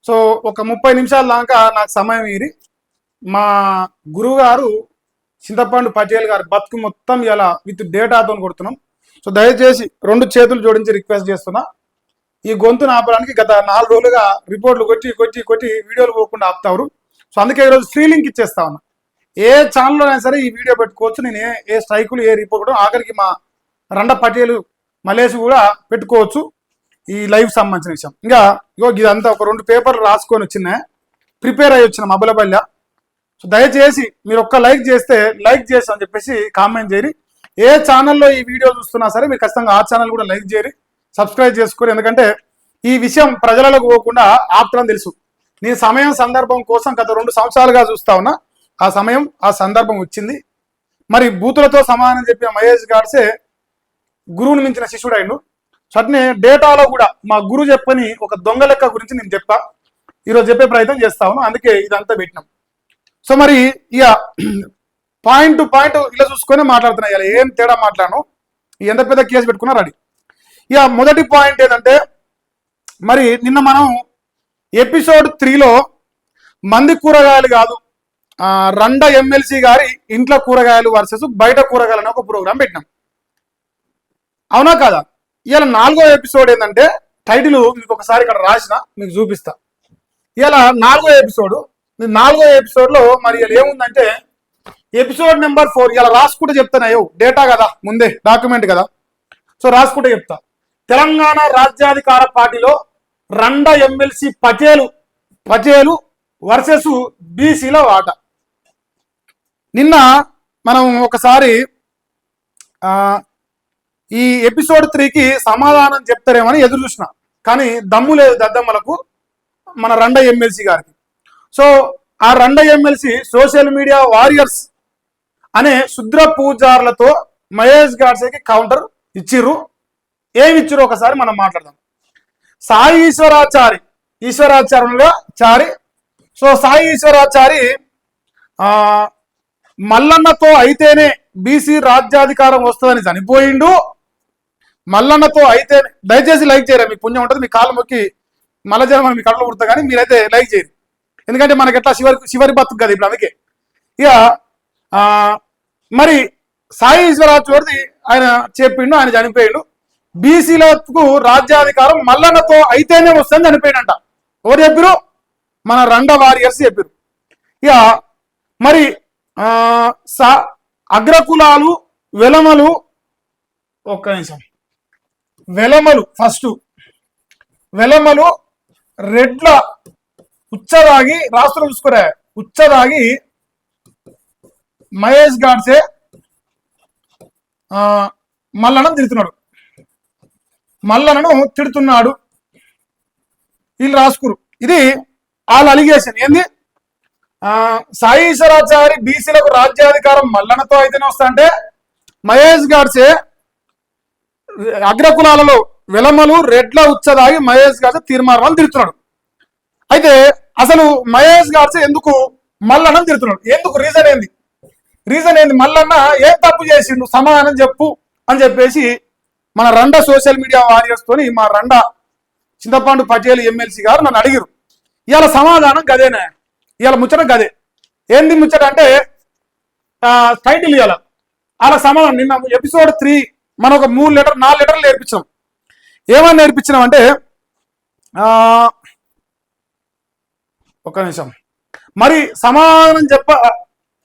So ఒక 30 నిమిషాల దాకా నాకు సమయం ఇరి మా గురువు గారు చింతపండు పటేల్ గారు బతుకు మొత్తం ఇలా విత్ డేటాతో కొడుతున్నాం. సో దయచేసి 2 చేతులు జోడించి రిక్వెస్ట్ చేస్తున్నా, ఈ గొంతును ఆపడానికి గత 4 రోజులుగా రిపోర్ట్లు కొట్టి వీడియోలు పోకుండా ఆపుతారు. సో అందుకే ఈరోజు ఫ్రీ లింక్ ఇచ్చేస్తా ఉన్నా. ఏ ఛానల్లో అయినా సరే ఈ వీడియో పెట్టుకోవచ్చు. నేను ఏ స్ట్రైకులు ఏ రిపోర్ట్ ఆఖరికి మా రండ పటేలు మలేసి కూడా పెట్టుకోవచ్చు ఈ లైవ్ సంబంధించిన విషయం. ఇంకా ఇదంతా ఒక 2 పేపర్లు రాసుకొని వచ్చిన ప్రిపేర్ అయ్యి వచ్చిన మబ్బులపల్లె. సో దయచేసి మీరు ఒక్క లైక్ చేస్తే లైక్ చేసి అని చెప్పేసి కామెంట్ చేయరి. ఏ ఛానల్లో ఈ వీడియో చూస్తున్నా సరే మీరు ఖచ్చితంగా ఆ ఛానల్ కూడా లైక్ చేయరి, సబ్స్క్రైబ్ చేసుకోరు. ఎందుకంటే ఈ విషయం ప్రజలకు పోకుండా ఆపుతారని తెలుసు. నీ సమయం సందర్భం కోసం గత 2 సంవత్సరాలుగా చూస్తా ఉన్నా. ఆ సమయం ఆ సందర్భం వచ్చింది. మరి బూతులతో సమానం చెప్పిన మహేష్ గాడ్సే గురువుని మించిన శిష్యుడు అయిండు. అట్నే డేటాలో కూడా మా గురువు చెప్పని ఒక దొంగ లెక్క గురించి నేను చెప్పా, ఈరోజు చెప్పే ప్రయత్నం చేస్తా ఉన్నాను. అందుకే ఇదంతా పెట్టినాం. సో మరి ఇక పాయింట్ టు పాయింట్ ఇలా చూసుకొని మాట్లాడుతున్నా. ఇలా ఏం తేడా మాట్లాడను, ఎంత పెద్ద కేసు పెట్టుకున్నా రెడీ. ఇక మొదటి పాయింట్ ఏంటంటే, మరి నిన్న మనం ఎపిసోడ్ 3లో మంది కూరగాయలు కాదు రండ ఎమ్మెల్సీ గారి ఇంట్లో కూరగాయలు వర్సెస్ బయట కూరగాయలు అనే ఒక ప్రోగ్రాం పెట్టినాం. అవునా కాదా? ఇవాళ 4వ ఎపిసోడ్ ఏంటంటే, టైటిల్ మీకు ఒకసారి ఇక్కడ రాసిన మీకు చూపిస్తా. ఇవాళ 4వ ఎపిసోడ్. 4వ ఎపిసోడ్లో మరి ఇలా ఏముందంటే, ఎపిసోడ్ నెంబర్ 4 ఇలా రాసుకుంటే చెప్తానయ్యో, డేటా కదా, ముందే డాక్యుమెంట్ కదా. సో రాసుకుంటే చెప్తా. తెలంగాణ రాజ్యాధికార పార్టీలో రండ ఎమ్మెల్సీ పటేలు వర్సెస్ బీసీల వాట. నిన్న మనం ఒకసారి ఈ ఎపిసోడ్ 3కి సమాధానం చెప్తారేమని ఎదురు చూసిన, కానీ దమ్ము లేదు దద్దమ్మలకు మన రండ ఎమ్మెల్సీ గారికి. సో ఆ రండ ఎమ్మెల్సీ సోషల్ మీడియా వారియర్స్ అనే శుద్ర పూజారులతో మహేష్ గాడ్సేకి కౌంటర్ ఇచ్చిర్రు. ఏమి ఇచ్చిర్రు ఒకసారి మనం మాట్లాడదాం. సాయి ఈశ్వరాచారి. సో సాయి ఈశ్వరాచారి మల్లన్నతో అయితేనే బీసీ రాజ్యాధికారం వస్తుందని చనిపోయిండు. మల్లన్నతో అయితే దయచేసి లైక్ చేయరా, మీకు పుణ్యం ఉంటుంది. మీ కాళ్ళు మొక్కి మల్ల జనం మీ కళ్ళు పుడతా, కానీ మీరైతే లైక్ చేయరు. ఎందుకంటే మనకి ఎట్లా చివరి బతుకు కదా ఇప్పుడు. అందుకే ఇక మరి సాయి ఈశ్వరాచారి ఆయన చెప్పిండు, ఆయన చనిపోయిండు. బీసీలకు రాజ్యాధికారం మల్లన్నతో అయితేనే వస్తుందని చనిపోయిందంట. ఎవరు చెప్పిరు? మన రండ వారియర్స్ చెప్పిరు. ఇక మరి అగ్రకులాలు వెలమలు, ఒక్క నిమిషం, ఫస్ట్ వెలమలు రెడ్ల ఉచ్చదాగి రాష్ట్రం చూసుకురా, ఉచ్చదాగి మహేష్ గాడ్సే మల్లన్నను తిడుతున్నాడు. వీళ్ళు రాసుకురు. ఇది వాళ్ళ అలిగేషన్. ఏంది? సాయి ఈశ్వరాచారి బీసీలకు రాజ్యాధికారం మల్లన్నతో అయితేనే వస్తా అంటే, మహేష్ గాడ్సే అగ్రకులాలలో వెలమలు రెడ్ల ఉచ్చదాగి మహేష్ గాడ్సే తీర్మానం తిడుతున్నాడు. అయితే అసలు మహేష్ గాడ్సే ఎందుకు మల్లన్నను తిడుతున్నాడు? ఎందుకు? రీజన్ ఏంది? మల్లన్న ఏం తప్పు చేసిండు, సమాధానం చెప్పు అని చెప్పేసి మన రండ సోషల్ మీడియా వారియర్స్ తోని మా రండ చింతపండు పటేల్ ఎమ్మెల్సీ గారు నన్ను అడిగిరు. ఇవాళ సమాధానం గదేనే, ఇవాళ ముచ్చట గదే. ఏంది ముచ్చట అంటే, టైటిల్ ఇవాళ అలా సమాధానం. నిన్న ఎపిసోడ్ 3 మనం ఒక 4 లెటర్లు నేర్పించాం. ఏమని నేర్పించినాం అంటే, ఒక్క నిమిషం, మరి సమాధానం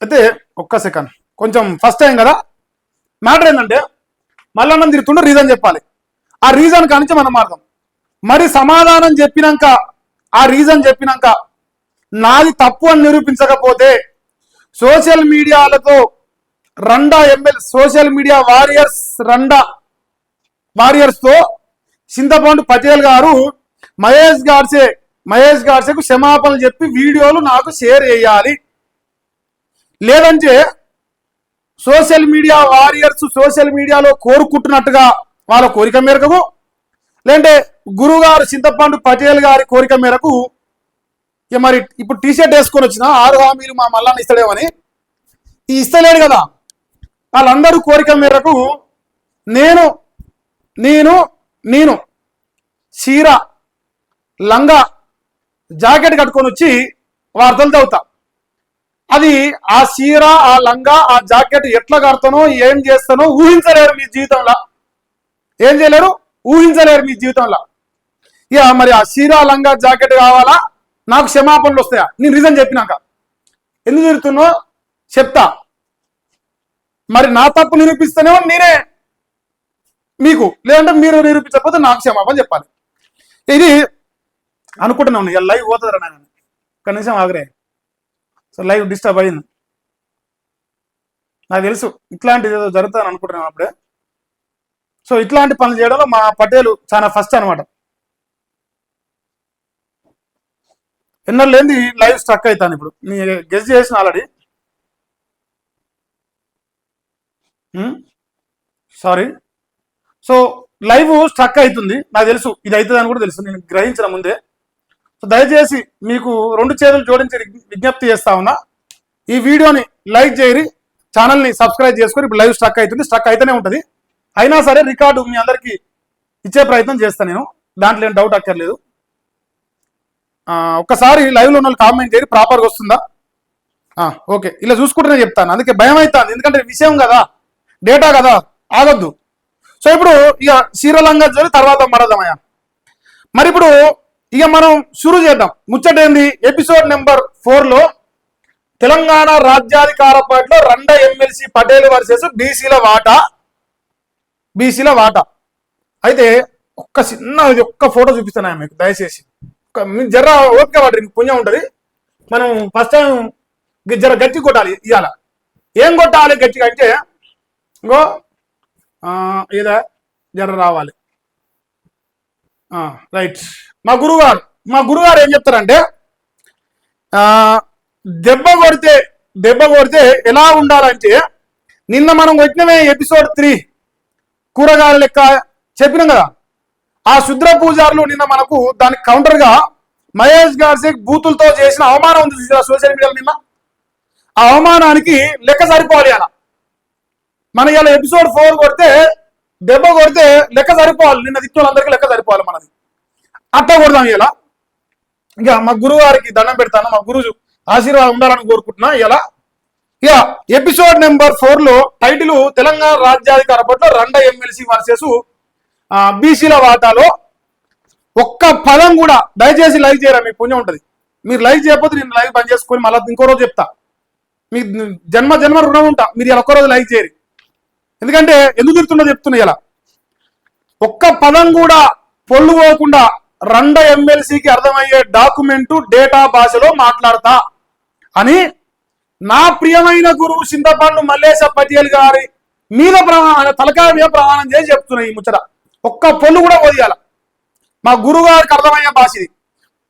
అయితే ఒక్క సెకండ్, కొంచెం ఫస్ట్ టైం కదా. మ్యాటర్ ఏంటంటే, మల్లన్నం తిరుగుతుండే రీజన్ చెప్పాలి. ఆ రీజన్ కానించి మనం మాట్లాడదాం. మరి సమాధానం చెప్పినాక, ఆ రీజన్ చెప్పినాక నాది తప్పు అని నిరూపించకపోతే సోషల్ మీడియాలతో సోషల్ మీడియా వారియర్స్ తో చింతపండు పటేల్ గారు మహేష్ గాడ్సేకు క్షమాపణలు చెప్పి వీడియోలు నాకు షేర్ చేయాలి. లేదంటే సోషల్ మీడియా వారియర్స్ సోషల్ మీడియాలో కోరుకుంటున్నట్టుగా వాళ్ళ కోరిక మేరకు, లేదంటే గురుగారు చింతపండు పటేల్ గారి కోరిక మేరకు, ఇక మరి ఇప్పుడు టీషర్ట్ వేసుకొని వచ్చిన 6 హామీలు మా మల్లన్న ఇస్తాడేమని, ఇస్తలేడు కదా. వాళ్ళందరూ కోరిక మేరకు నేను చీర లంగా జాకెట్ కట్టుకొని వచ్చి వార్తలు చదువుతా. అది ఆ చీర, ఆ లంగా, ఆ జాకెట్ ఎట్లా కడతానో ఏం చేస్తానో ఊహించలేరు మీ జీవితంలో. ఏం చేయలేరు, ఊహించలేరు మీ జీవితంలో. ఇక మరి ఆ చీర, లంగా, జాకెట్ కావాలా, నాకు క్షమాపణలు వస్తాయా? నేను రీజన్ చెప్పినాక ఎందుకు తిరుగుతున్నో చెప్తా. మరి నా తప్పు నిరూపిస్తేనేమో నేనే మీకు, లేదంటే మీరు నిరూపించకపోతే నాకు క్షమాపణ చెప్పాలి. ఇది అనుకుంటున్నాను. ఇక లైవ్ పోతుందిరా నాయన, కనీసం ఆగరే. సో లైవ్ డిస్టర్బ్ అయింది. నాకు తెలుసు ఇట్లాంటిది ఏదో జరుగుతుందని అనుకుంటున్నాను అప్పుడే. సో ఇట్లాంటి పనులు చేయడంలో మా పటేలు చాలా ఫస్ట్ అనమాట. ఎన్నో లేని లైవ్ స్ట్రక్ అవుతాను. ఇప్పుడు నేను గెస్ చేసిన already, sorry. So live struck అవుతుంది, నాకు తెలుసు ఇది అవుతుంది అని కూడా తెలుసు, నేను గ్రహించిన ముందే. సో దయచేసి మీకు 2 చేతులు జోడించి విజ్ఞప్తి చేస్తా ఉన్నా, ఈ వీడియోని లైక్ చేయరి, ఛానల్ని సబ్స్క్రైబ్ చేసుకొని. ఇప్పుడు లైవ్ స్ట్రక్ అవుతుంది, స్ట్రక్ అయితేనే ఉంటుంది, అయినా సరే రికార్డు మీ అందరికీ ఇచ్చే ప్రయత్నం చేస్తాను నేను, దాంట్లో ఏం డౌట్ అక్కర్లేదు. ఒక్కసారి లైవ్లో ఉన్న వాళ్ళు కామెంట్ చేయరి, ప్రాపర్గా వస్తుందా? ఓకే, ఇలా చూసుకుంటూనే చెప్తాను, అందుకే భయం అవుతుంది, ఎందుకంటే విషయం కదా, డేటా కదా, ఆగొద్దు. సో ఇప్పుడు ఇక శ్రీలంగా జరి తర్వాత మరదమయ్య. మరి ఇప్పుడు ఇక మనం షురు చేద్దాం. ముచ్చట ఏంది? ఎపిసోడ్ నెంబర్ 4లో తెలంగాణ రాజ్యాధికార పార్టీలో రెండ ఎమ్మెల్సీ పటేల్ వర్సెస్ బీసీల వాటా. అయితే ఒక్క ఫోటో చూపిస్తాను మీకు, దయచేసి జర్ర ఓపిక పడ్డది, మీకు పుణ్యం ఉంటుంది. మనం ఫస్ట్ టైం జర గట్టి కొట్టాలి ఇవాళ. ఏం కొట్టాలి గట్టిగా అంటే, ఇంకో ఏదా జర రావాలి. రైట్. మా గురుగారు ఏం చెప్తారంటే, దెబ్బ కొడితే ఎలా ఉండాలంటే, నిన్న మనం వచ్చినవే ఎపిసోడ్ 3 కూరగాయల లెక్క చెప్పినాం కదా, ఆ శుద్ర పూజారులు నిన్న మనకు దానికి కౌంటర్ గా మహేష్ గారి బూతులతో చేసిన అవమానం ఉంది సోషల్ మీడియాలో. నిన్న ఆ అవమానానికి లెక్క సరిపోవాలి అలా. మన ఇలా ఎపిసోడ్ 4 కొడితే, దెబ్బ కొడితే లెక్క సరిపోవాలి, నిన్న తిట్టులందరికీ లెక్క సరిపోవాలి మనది. అట్ట కొడదాం ఇలా. ఇక మా గురువు గారికి దండం పెడతాను, మా గురువు ఆశీర్వాదం ఉండాలని కోరుకుంటున్నా. ఇలా ఇక ఎపిసోడ్ నెంబర్ 4లో టైటిల్ తెలంగాణ రాజ్యాధికార పట్ల రెండ ఎమ్మెల్సీ వర్సెస్ బీసీల వాటాలో. ఒక్క పదం కూడా దయచేసి లైక్ చేయరా, మీకు పుణ్యం ఉంటుంది. మీరు లైక్ చేయకపోతే నేను లైవ్ బంద్ చేసుకొని మళ్ళీ ఇంకో రోజు చెప్తా, మీ జన్మ రుణం ఉంటా. మీరు ఇలా ఒక్కరోజు లైక్ చేయరు, ఎందుకంటే ఎందుకు తిరుగుతుందో చెప్తున్నా. ఇలా ఒక్క పదం కూడా పొల్లు పోకుండా రెండ ఎమ్మెల్సీకి అర్థమయ్యే డాక్యుమెంటు డేటా భాషలో మాట్లాడతా అని నా ప్రియమైన గురువు చింతపండు మల్లేశ పటేల్ గారి మీద తలకాయ మీద ప్రమాణం చేసి చెప్తున్నా ఈ ముచ్చట. ఒక్క పొల్లు కూడా పోదీయాల. మా గురువు గారికి అర్థమయ్యే భాష ఇది.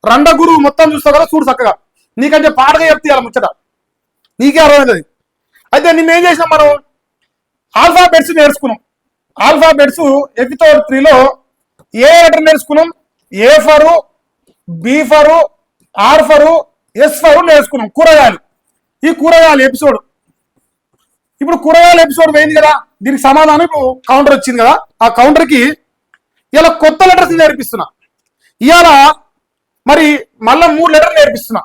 రెండ గురువు మొత్తం చూస్తావు కదా, చూడు చక్కగా, నీకంటే పాటగా చెప్తేయాలి ముచ్చట, నీకే అర్థమవుతుంది. అయితే నిన్నేం చేసినాం, మనం ఆల్ఫాబెట్స్ నేర్చుకున్నాం. ఆల్ఫాబెట్స్ ఎపిసోడ్ 3లో ఏ లెటర్ నేర్చుకున్నాం? A for, B for, R for, S for నేర్చుకున్నాం. కూరగాయలు, ఈ కూరగాయలు ఎపిసోడ్. ఇప్పుడు కూరగాయల ఎపిసోడ్ పోయింది కదా, దీనికి సమాధానం ఇప్పుడు కౌంటర్ వచ్చింది కదా, ఆ కౌంటర్కి ఇలా కొత్త లెటర్స్ నేర్పిస్తున్నా. ఇవాళ మరి మళ్ళీ 3 లెటర్లు నేర్పిస్తున్నా.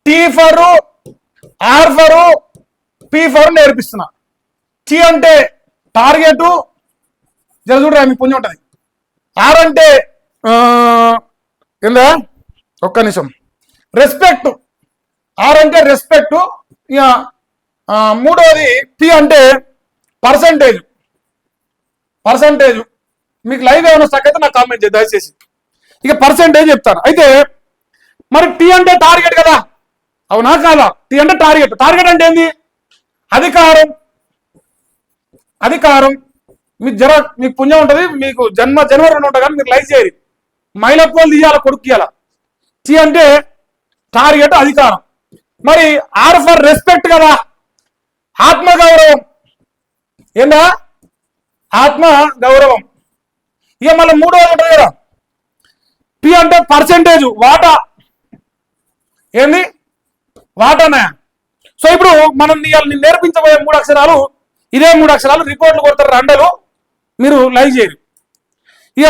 T for, R for, P for నేర్పిస్తున్నా. టీ అంటే టార్గెట్, జర చూడరా మీకు పుణ్యం ఉంటుంది. ఆర్ అంటే ఏందా, ఒక్క నిమిషం, రెస్పెక్ట్. ఆర్ అంటే రెస్పెక్ట్. ఇక మూడవది పి అంటే పర్సంటేజ్. మీకు లైవ్ ఏమైనా స్టక్ అయితే నాకు కామెంట్ చేయండి దయచేసి. ఇక పర్సంటేజ్ చెప్తాను. అయితే మరి టీ అంటే టార్గెట్ కదా, అవునా కాదా? టీ అంటే టార్గెట్. టార్గెట్ అంటే ఏంది? అధికారం. మీకు పుణ్యం ఉంటుంది, మీకు జనవరి 2 ఉంటుంది కానీ మీరు లైక్ చేయరు. మైలపోలు తీయాలి, కొడుకు తీయాల. టీ అంటే టార్గెట్, అధికారం. మరి ఆర్ ఫర్ రెస్పెక్ట్ కదా, ఆత్మగౌరవం. ఏందా? ఆత్మగౌరవం. ఇక మళ్ళీ 3వ ఉంటుంది కదా, పి అంటే పర్సెంటేజ్, వాటా. ఏంది? వాటానా. సో ఇప్పుడు మనం నేర్పించబోయే 3 అక్షరాలు ఇదే 3 అక్షరాలు. రిపోర్ట్లు కొడతారు రెండలు, మీరు లైవ్ చేయరు. ఇక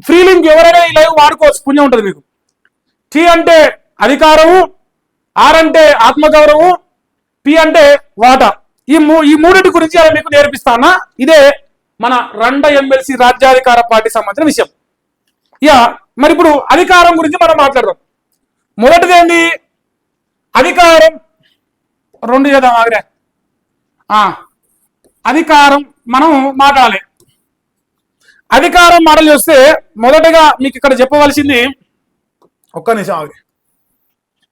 ఫ్రీ లింక్ ఎవరైనా ఈ లైవ్ వాడుకోవచ్చు, పుణ్యం ఉంటుంది మీకు. టీ అంటే అధికారము, ఆర్ అంటే ఆత్మగౌరవం, పి అంటే వాటా. ఈ మూడింటి గురించి అలా మీకు నేర్పిస్తానా. ఇదే మన రండ ఎమ్మెల్సీ రాజ్యాధికార పార్టీ సంబంధించిన విషయం. ఇక మరి ఇప్పుడు అధికారం గురించి మనం మాట్లాడదాం. మొదటిది ఏంటి? అధికారం. రెండు చేద్దాం ఆగ్రే. అధికారం మనం మాట్లాడాలి. అధికారం మాటలు చూస్తే మొదటగా మీకు ఇక్కడ చెప్పవలసింది, ఒక్క నిమిషం ఆగ్రే,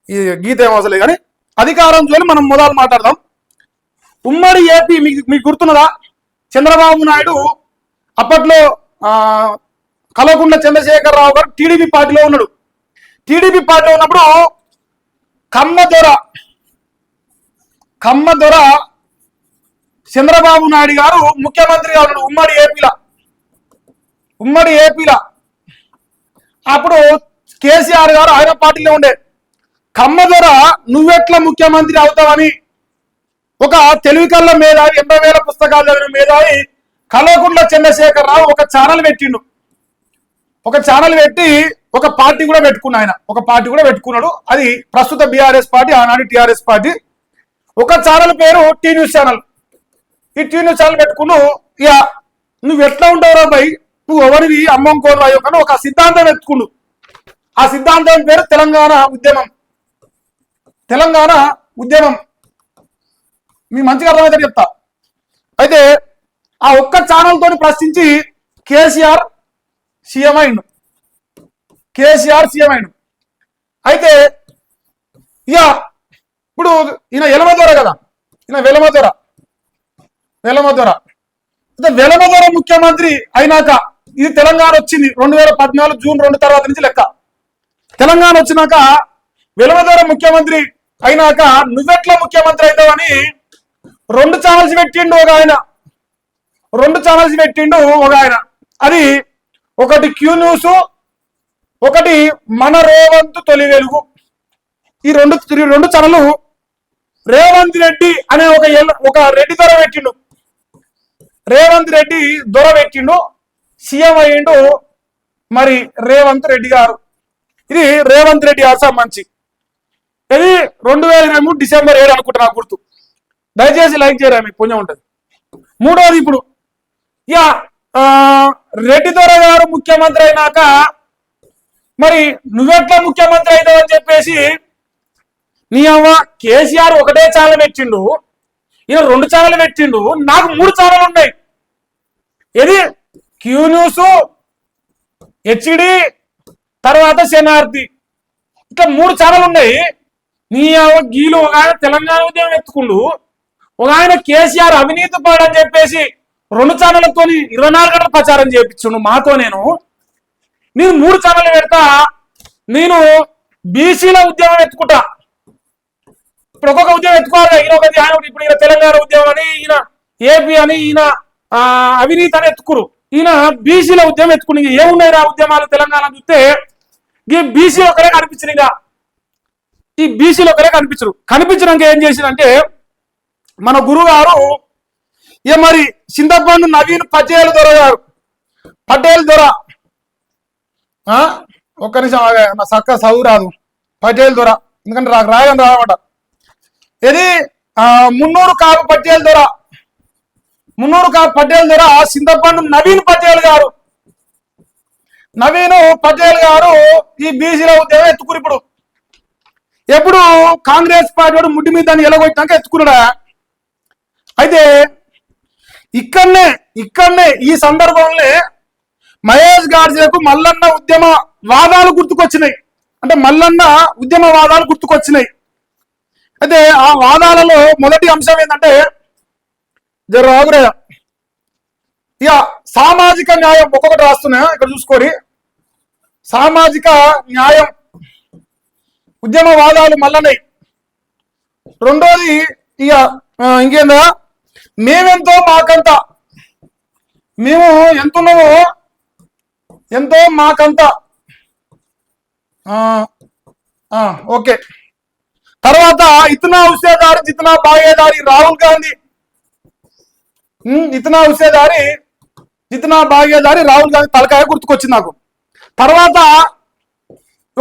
ఈ గీత ఏం అవసరం లేదు కానీ అధికారం చూసి మనం మొదలు మాట్లాడదాం. ఉమ్మడి ఏపీ మీకు గుర్తున్నదా? చంద్రబాబు నాయుడు అప్పట్లో కల్వకుంట్ల చంద్రశేఖరరావు గారు టీడీపీ పార్టీలో ఉన్నాడు. టీడీపీ పార్టీలో ఉన్నప్పుడు కమ్మ దొర చంద్రబాబు నాయుడు గారు ముఖ్యమంత్రిగా ఉన్నాడు ఉమ్మడి ఏపీలా. అప్పుడు కేసీఆర్ గారు ఆయన పార్టీలో ఉండే. కమ్మ దొర నువ్వెట్లా ముఖ్యమంత్రి అవుతావని ఒక తెలివి కళ్ళ మేధావి, 80,000 పుస్తకాలు చదివిన మేధావి కల్వకుంట్ల చంద్రశేఖరరావు ఒక ఛానల్ పెట్టిండు. ఒక ఛానల్ పెట్టి ఒక పార్టీ కూడా పెట్టుకున్నాడు. అది ప్రస్తుత బీఆర్ఎస్ పార్టీ, ఆనాడు టీఆర్ఎస్ పార్టీ. ఒక ఛానల్ పేరు టీ న్యూస్ ఛానల్. ఈ టీ న్యూస్ ఛానల్ పెట్టుకును. ఇక నువ్వు ఎట్లా ఉంటావురా భయ్, నువ్వు ఎవరివి అమ్మం కోరు కానీ ఒక సిద్ధాంతం ఎత్తుకుండు. ఆ సిద్ధాంతం పేరు తెలంగాణ ఉద్యమం. మీ మంచిగా అర్థమైతే చెప్తా. అయితే ఆ ఒక్క ఛానల్ తోని ప్రశ్నించి కేసీఆర్ సీఎం అయిండు. అయితే ఇక ఇప్పుడు ఈయన వెలమదొర కదా, వెలమదొర ముఖ్యమంత్రి అయినాక, ఇది తెలంగాణ వచ్చింది 2014 జూన్ 2 తర్వాత నుంచి లెక్క. తెలంగాణ వచ్చినాక వెలమదొర ముఖ్యమంత్రి అయినాక నువ్వెట్లా ముఖ్యమంత్రి అవుతావని 2 ఛానల్స్ పెట్టిండు ఒక ఆయన. అది ఒకటి క్యూ న్యూస్, ఒకటి మన రేవంత్ తొలి వెలుగు. ఈ రెండు ఛానల్ రేవంత్ రెడ్డి అనే ఒక రెడ్డి దొర పెట్టిండు. సీఎం అయ్యిండు మరి రేవంత్ రెడ్డి గారు. ఇది రేవంత్ రెడ్డి గారు సంబంధించి. ఇది 2023 డిసెంబర్ 7 అనుకుంటా, నాకు గుర్తు. దయచేసి లైక్ చేయరా, మీకు పుణ్యం ఉంటుంది. మూడోది, ఇప్పుడు ఇక రెడ్డి దొర గారు ముఖ్యమంత్రి అయినాక మరి నువ్వెట్లా ముఖ్యమంత్రి అవుతావు అని చెప్పేసి నీ అవ్వ కేసీఆర్ ఒకటే ఛానల్ పెట్టిండు, ఈయన 2 ఛానల్ పెట్టిండు, నాకు 3 ఛానల్ ఉన్నాయి. ఇది క్యూ న్యూస్, హెచ్డి, తర్వాత శనార్థి, ఇట్లా 3 ఛానల్ ఉన్నాయి. నీ అవ్వ గీలు ఒక ఆయన తెలంగాణ ఉద్యమం ఎత్తుకుండు, ఒక ఆయన కేసీఆర్ అవినీతి పాడని చెప్పేసి 2 ఛానళ్లతో 24 గంటలు ప్రచారం చేయించుండు మాతో. నేను 3 ఛానల్ పెడతా. నేను బీసీల ఉద్యమం ఎత్తుకుంటా. ఇప్పుడు ఒక్కొక్క ఉద్యమం ఎత్తుకోవాలి. ఇప్పుడు ఈయన తెలంగాణ ఉద్యమం అని, ఈయన ఏపీ అని, ఈయన అవినీతి అని ఎత్తుకురు. ఈయన బీసీల ఉద్యమం ఎత్తుకుని ఏమున్నాయి రా ఉద్యమాలు తెలంగాణ చూస్తే ఈ బీసీ ఒకరే కనిపించిన. ఈ బీసీలు ఒకరే కనిపించినాక ఏం చేసిందంటే మన గురువు గారు మరి చింతపండు నవీన్ పటేల్ దొర ఒక్క నిమిషం నా చక్క చదువు రాదు. పటేల్ దొర, ఎందుకంటే నాకు రాయని రాదన్నమాట. ఇది మున్నూరు కాపు పటేల్ దొర చింతపండు నవీన్ పటేల్ గారు ఈ బీసీల ఉద్యమం ఎత్తుకుని ఎప్పుడు కాంగ్రెస్ పార్టీ వాడు ముడ్డి మీద దాన్ని ఎలగొట్టినాక ఎత్తుకున్నాడా. అయితే ఇక్కడనే ఈ సందర్భంలో మహేష్ గార్జేకు మల్లన్న ఉద్యమ వాదాలు గుర్తుకొచ్చినాయి. అయితే ఆ వాదాలలో మొదటి అంశం ఏంటంటే ఇక సామాజిక న్యాయం. ఒక్కొక్కటి రాస్తున్నా, ఇక్కడ చూసుకోండి. సామాజిక న్యాయం ఉద్యమ వాదాలు మల్లన్నాయి. రెండోది ఇక ఇంకేందా, మేమెంతో మాకంత, మేము ఎంతున్నామో ఎంతో మాకంత. ఓకే. తర్వాత ఇతనా హుస్సేదారి జితనా భాగేదారి రాహుల్ గాంధీ. తలకాయ గుర్తుకొచ్చింది నాకు. తర్వాత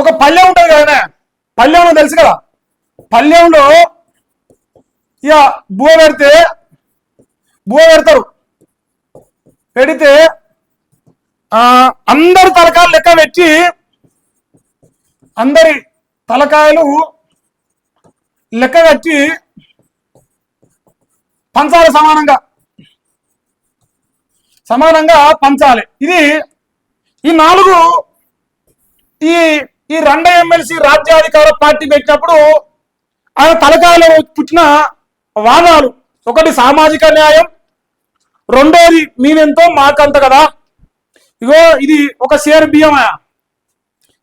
ఒక పల్లెం ఉంటుంది కదా, పల్లెంలో తెలుసు కదా, పల్లెంలో ఇక బువ పెడతారు. పెడితే అందరు తలకాయలు లెక్క పెట్టి అందరి తలకాయలు లెక్క కట్టి పంచాలి, సమానంగా పంచాలి. ఇది ఈ నాలుగు ఈ రెండో ఎమ్మెల్సీ రాజ్యాధికార పార్టీ పెట్టినప్పుడు ఆయన తలకాయలో పుట్టిన వాదాలు, ఒకటి సామాజిక న్యాయం, రెండోది మీనెంతో మాకంత కదా. ఇగో ఇది ఒక షేర్ బియ్యం,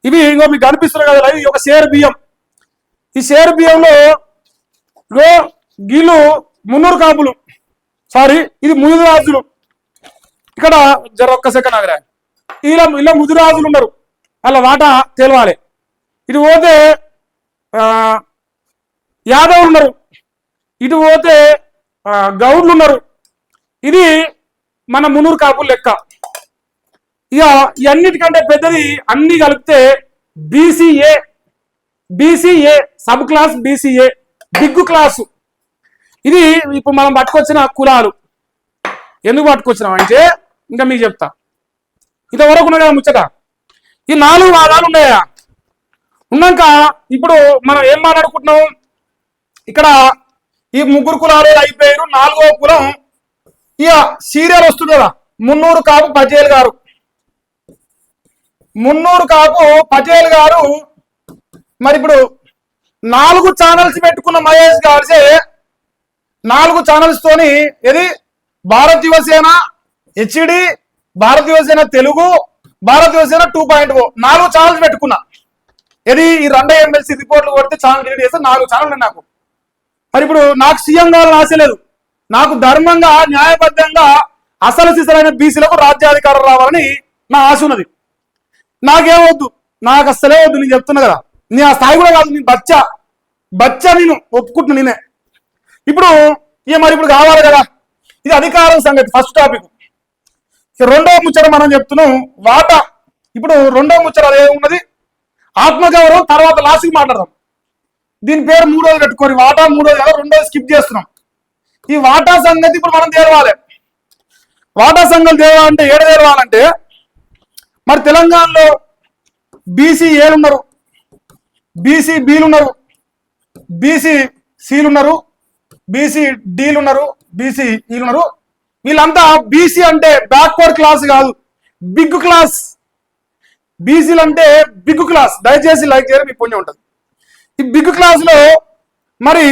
ఇవి ఇంకో మీకు కనిపిస్తున్నారు కదా, ఇది ఒక షేర్ బియ్యం. ఈ షేర్ బియ్యంలో ఇగో గీళ్ళు మున్నూరు కాపులు, సారీ ఇది ముదిరాజులు. ఇక్కడ ఒక్క సెకండ్ ఆగరా, ఇలా ముదిరాజులు ఉన్నారు, అలా వాటా తెలవాలి. ఇటు పోతే యాదవులు ఉన్నారు, ఇటు పోతే గౌడ్లు ఉన్నారు. ఇది మన మున్నూరు కాపులు లెక్క. ఇక ఇవన్నిటికంటే పెద్దది అన్ని కలిపితే BCA sub class, BCA big class. ఇది ఇప్పుడు మనం పట్టుకొచ్చిన కులాలు. ఎందుకు పట్టుకొచ్చినాం అంటే ఇంకా మీకు చెప్తా. ఇంతవరకు ఉన్నాయి కదా ముచ్చట. ఈ 4 వాదాలు ఉన్నాయా, ఉన్నాక ఇప్పుడు మనం ఏం మాట్లాడుకుంటున్నాం, ఇక్కడ ఈ 3 కులాలు అయిపోయారు, 4వ కులం ఇక సీరియల్ వస్తుంది కదా, మున్నూరు కాపు పటేల్ గారు. మున్నూరు కాపు పటేల్ గారు మరి ఇప్పుడు 4 ఛానల్స్ పెట్టుకున్న మహేష్ గారిసే 4 ఛానల్స్ తోని ఇది భారత్ యువసేన హెచ్డి, భారత్ యువసేన తెలుగు, భారత్ యువసేన 2.0 4 ఛానల్స్ పెట్టుకున్నా. ఇది ఈ రెండో ఎమ్మెల్సీ రిపోర్ట్లు కొడితే ఛానల్ క్రియేట్ చేస్తే 4 ఛానల్ ఉన్నాయి నాకు. మరి ఇప్పుడు నాకు సీఎం కావాలని ఆశ లేదు, నాకు ధర్మంగా న్యాయబద్ధంగా అసలు సిసలైన బీసీలకు రాజ్యాధికారం రావాలని నా ఆశ ఉన్నది. నాకేమవద్దు, నాకు అస్సలే వద్దు, నేను చెప్తున్నా కదా, నీ ఆ స్థాయి కూడా కాదు, నేను బచ్చా నేను ఒప్పుకుంటున్నా నేనే. ఇప్పుడు మరి ఇప్పుడు కావాలి కదా, ఇది అధికారం సంగతి ఫస్ట్ టాపిక్. రెండో ముచ్చట మనం చెప్తున్నాం వాటా. ఇప్పుడు రెండో ముచ్చట అదే ఉన్నది ఆత్మగౌరవం, తర్వాత లాస్ట్కి మాట్లాడదాం. దీని పేరు 3వది పెట్టుకోని వాటా, 3వది కదా, 2వది స్కిప్ చేస్తున్నాం. ఈ వాటా సంగతి ఇప్పుడు మనం తేరవాలి. వాటా సంగతి తేవాలంటే ఏడు తేరవాలంటే మరి తెలంగాణలో బీసీ ఏలు ఉన్నారు, బీసీ బీలు ఉన్నారు, బీసీ సీలు ఉన్నారు, బీసీ డీలు ఉన్నారు, బీసీ ఈలు ఉన్నారు. వీళ్ళంతా బీసీ అంటే బ్యాక్వర్డ్ క్లాస్ కాదు, బిగ్ క్లాస్. బీసీలు అంటే బిగ్ క్లాస్. దయచేసి లైక్ చేయడం మీ పుణ్యం ఉంటుంది. ఈ బిగ్ క్లాస్ లో మరి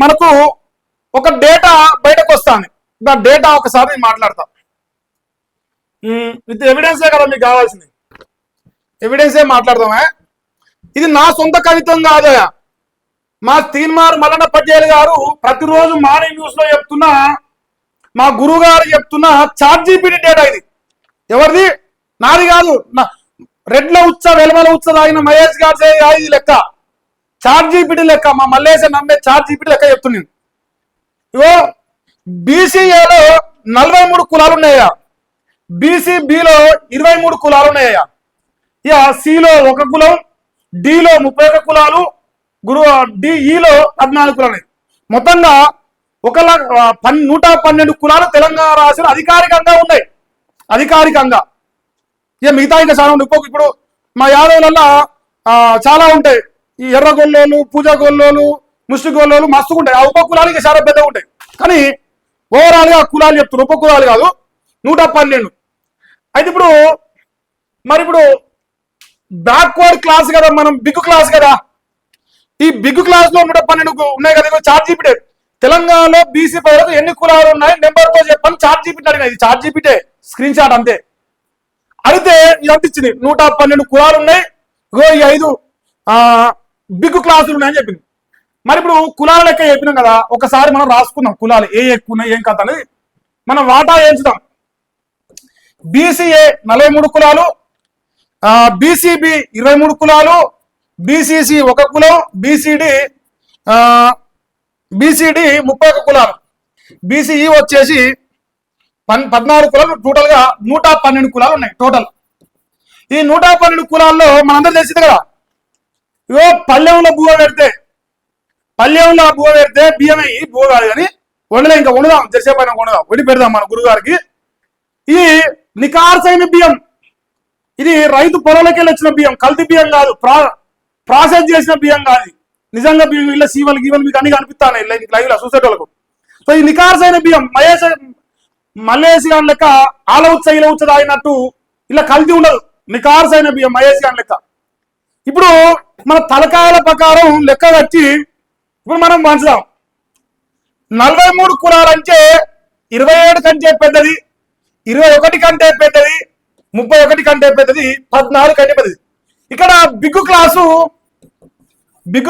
మనకు ఒక డేటా బయటకు వస్తుంది. ఆ డేటా ఒకసారి నేను మాట్లాడతా. విత్ ఎవిడెన్సే కదా మీకు కావాల్సింది, ఎవిడెన్సే మాట్లాడదామా. ఇది నా సొంత కవిత్వం కాదయా, మా తీన్మార్ మల్లన్న పటేల్ గారు ప్రతిరోజు మార్నింగ్ న్యూస్ లో చెప్తున్నా, మా గురువు గారు చెప్తున్నా చాట్ జీపీటీ డేటా. ఇది ఎవరిది? నాది కాదు. రెడ్ల ఉచ్చ వెలమల ఉచ్చ తాగిన మహేష్ గారు ఇది లెక్క, చాట్ జీపీటీ లెక్క. మా మల్లేశ నమ్మే చాట్ జీపీటీ లెక్క చెప్తున్నాను. ఇగో బీసీఏలో 43 కులాలు ఉన్నాయా, బీసీ బిలో 23 కులాలు ఉన్నాయా, ఇక సిలో 1 కులం, డిలో 31 కులాలు, డిఈలో 14 కులాలు. మొత్తంగా 112 కులాలు తెలంగాణ రాష్ట్రంలో అధికారికంగా ఉన్నాయి. అధికారికంగా ఇక మిగతా ఇంకా చాలా ఉన్నాయి. ఇప్పుడు మా యాదవులలో చాలా ఉంటాయి. ఈ ఎర్ర గొల్లోలు, పూజ గొల్లోలు, ముష్టి గొల్లోలు మస్తుగా ఉంటాయి. ఆ ఉప కులాలు ఇక చాలా పెద్దగా ఉంటాయి. కానీ ఓవరాల్ గా కులాలు చెప్తారు, ఉప కులాలు కాదు. 112. అయితే ఇప్పుడు బ్యాక్వర్డ్ క్లాస్ కదా, మనం బిగ్ క్లాస్ కదా. ఈ బిగ్ క్లాస్ లో 112 ఉన్నాయి కదా. చాట్ జీపీటీ తెలంగాణలో బీసీ ప్రజలకు ఎన్ని కులాలు ఉన్నాయి నెంబర్ తో చెప్పని చాట్ జీపీటీ అడిగిన. ఇది చాట్ జీపీటీ స్క్రీన్ షాట్ అంతే. అయితే ఇదంతా ఇచ్చింది 112 కులాలు ఉన్నాయి, ఈ 5 బిగ్ క్లాసులు ఉన్నాయని చెప్పింది. మరి ఇప్పుడు కులాల లెక్క చెప్పినాం కదా, ఒకసారి మనం రాసుకుందాం కులాలు ఏ ఎక్కువ ఉన్నాయి ఏం కథ అనేది. మనం వాటా వేయించుదాం. బీసీఏ 43 కులాలు, బీసీబీ 23 కులాలు, బీసీసీ 1 కులం, బీసీడి 31 కులాలు, బీసీఈ వచ్చేసి 14 కులాలు. టోటల్ గా 112 కులాలు ఉన్నాయి టోటల్. ఈ 112 కులాల్లో మనందరూ తెలిసింది కదా. ఇగో పల్లెంలో బువ్వ పెడితే బియ్యమే బువ్వ కాదు కానీ వండలే, ఇంకా వండుదాం జరిసేపు అయినా వండుదాం, వండి పెడదాం మన గురుగారికి. ఈ నికార్సైన బియ్యం, ఇది రైతు పొలంలోకి వెళ్ళి వచ్చిన బియ్యం, కల్తీ బియ్యం కాదు, ప్రాసెస్ చేసిన బియ్యం కాదు. నిజంగా బియ్యం ఇలా సీవలు గీవలు మీకు అన్ని కనిపిస్తాను లైవ్ లో చూసేటోళ్ళకు. సో ఈ నికార్సైన బియ్యం మల్లేసి గాని లెక్క ఆల ఉచ్చ ఇలా ఉచ్చ తాగినట్టు ఇలా కల్తీ ఉండదు. నికార్సైన బియ్యం మహేష్ గాని లెక్క. ఇప్పుడు మన తలకాయల ప్రకారం లెక్క కట్టి ఇప్పుడు మనం పంచుదాం. 43 కులాలంటే 27 కంటే పెద్దది, 21 కంటే పెద్దది, 31 కంటే పెద్దది, 14 కంటే పెద్దది. ఇక్కడ బిగ్గు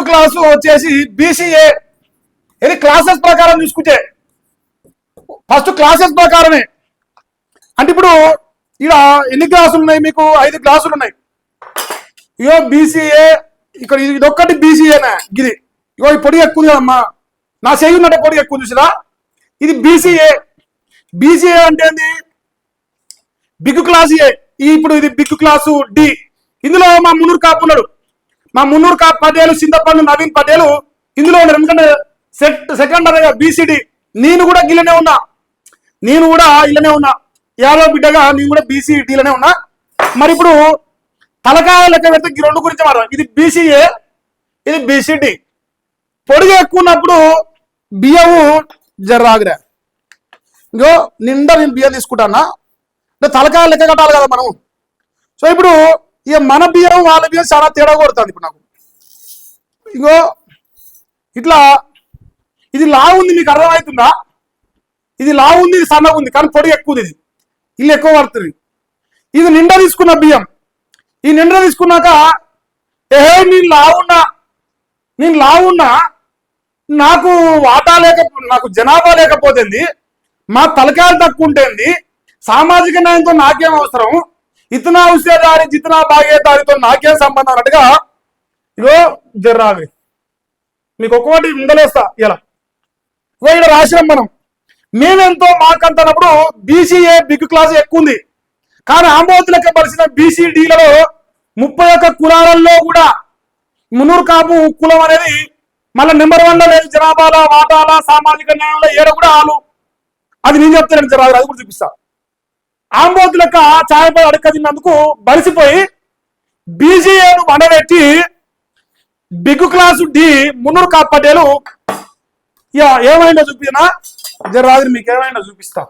క్లాసు వచ్చేసి బీసీఏ. ఇది క్లాసెస్ ప్రకారం చూసుకుంటే ఫస్ట్ క్లాసెస్ ప్రకారమే. అంటే ఇప్పుడు ఇక్కడ ఎన్ని క్లాసులు ఉన్నాయి? మీకు 5 క్లాసులు ఉన్నాయి. ఇగో బీసీఏ, ఇక్కడ ఇదొక్కటి బీసీఏనా, ఇది ఇగో ఈ పొడి ఎక్కువ అమ్మా, నా చెయ్యి ఉన్నట్టు పొడి ఎక్కువ చూసిరా, ఇది బీసీఏ. బీసీఏ అంటే ఏంది? బిగ్ క్లాస్ ఏ. ఇప్పుడు ఇది బిగ్ క్లాసు డి. ఇందులో మా మున్నూరు కాపు ఉన్నాడు, మా మున్నూరు కాపు పటేలు, చింతపండు నవీన్ పటేలు ఇందులో ఉన్నారు. ఎందుకంటే సెకండ్ అదే బీసీడి. నేను కూడా ఇలానే ఉన్నా, యాదవ్ బిడ్డగా నేను కూడా బీసీడీలోనే ఉన్నా. మరి ఇప్పుడు తలకాయ లెక్క పెడితే ఈ రెండు గురించి మాట్లాడాలి. ఇది బీసీఏ, ఇది బీసీడి. పొడిగా ఎక్కువ ఉన్నప్పుడు బియ్యము జర్రాగిరా, ఇంకో నిండా నేను బియ్యం తీసుకుంటానా, తలకాయ లెక్క కట్టాలి కదా మనం. సో ఇప్పుడు ఇక మన బియ్యం వాళ్ళ బియ్యం చాలా తేడా కొడుతుంది. ఇప్పుడు నాకు ఇంకో ఇట్లా ఇది లావు ఉంది, మీకు అర్థమవుతుందా? ఇది లావు ఉంది, ఇది సన్నగా ఉంది, కానీ పొడి ఎక్కువ, ఇది ఇల్లు ఎక్కువ పడుతుంది. ఇది నిండా తీసుకున్న బియ్యం. ఈ నిండా తీసుకున్నాక నేను లావున్నా నాకు వాటా నాకు జనాభా లేకపోతుంది, మా తలకాయలు తక్కువ ఉంటుంది, సామాజిక న్యాయంతో నాకేం అవసరం, ఇతనా హుసేదారి జితనా బాగేదారితో నాకేం సంబంధం అన్నట్టుగా ఇగో జర్రావి మీకు ఒక్కొక్కటి ముందలేస్తా. ఇలా ఇక్కడ రాసినాం మనం, మేమెంతో మాకంతనప్పుడు బీసీఏ బిగ్ క్లాస్ ఎక్కువ ఉంది. కానీ ఆంబోతు లెక్క పరిచిన బీసీడీలలో 31 కులాలలో కూడా మున్నూరు కాపు కులం అనేది మళ్ళీ నెంబర్ 1 లో లేదు. జనాభాల వాటాల సామాజిక న్యాయంలో ఏడ కూడా ఆలు, అది నేను చెప్తాను జరా, అది కూడా చూపిస్తా. ఆంబోతు లెక్క ఛాయపై అడక్క తిన్నందుకు బలిసిపోయి బీసీఏను వండబెట్టి big class D Munnuru Kapu Patel ఏమైనా చూపినా జరాది, మీకు ఏమైనా చూపిస్తా.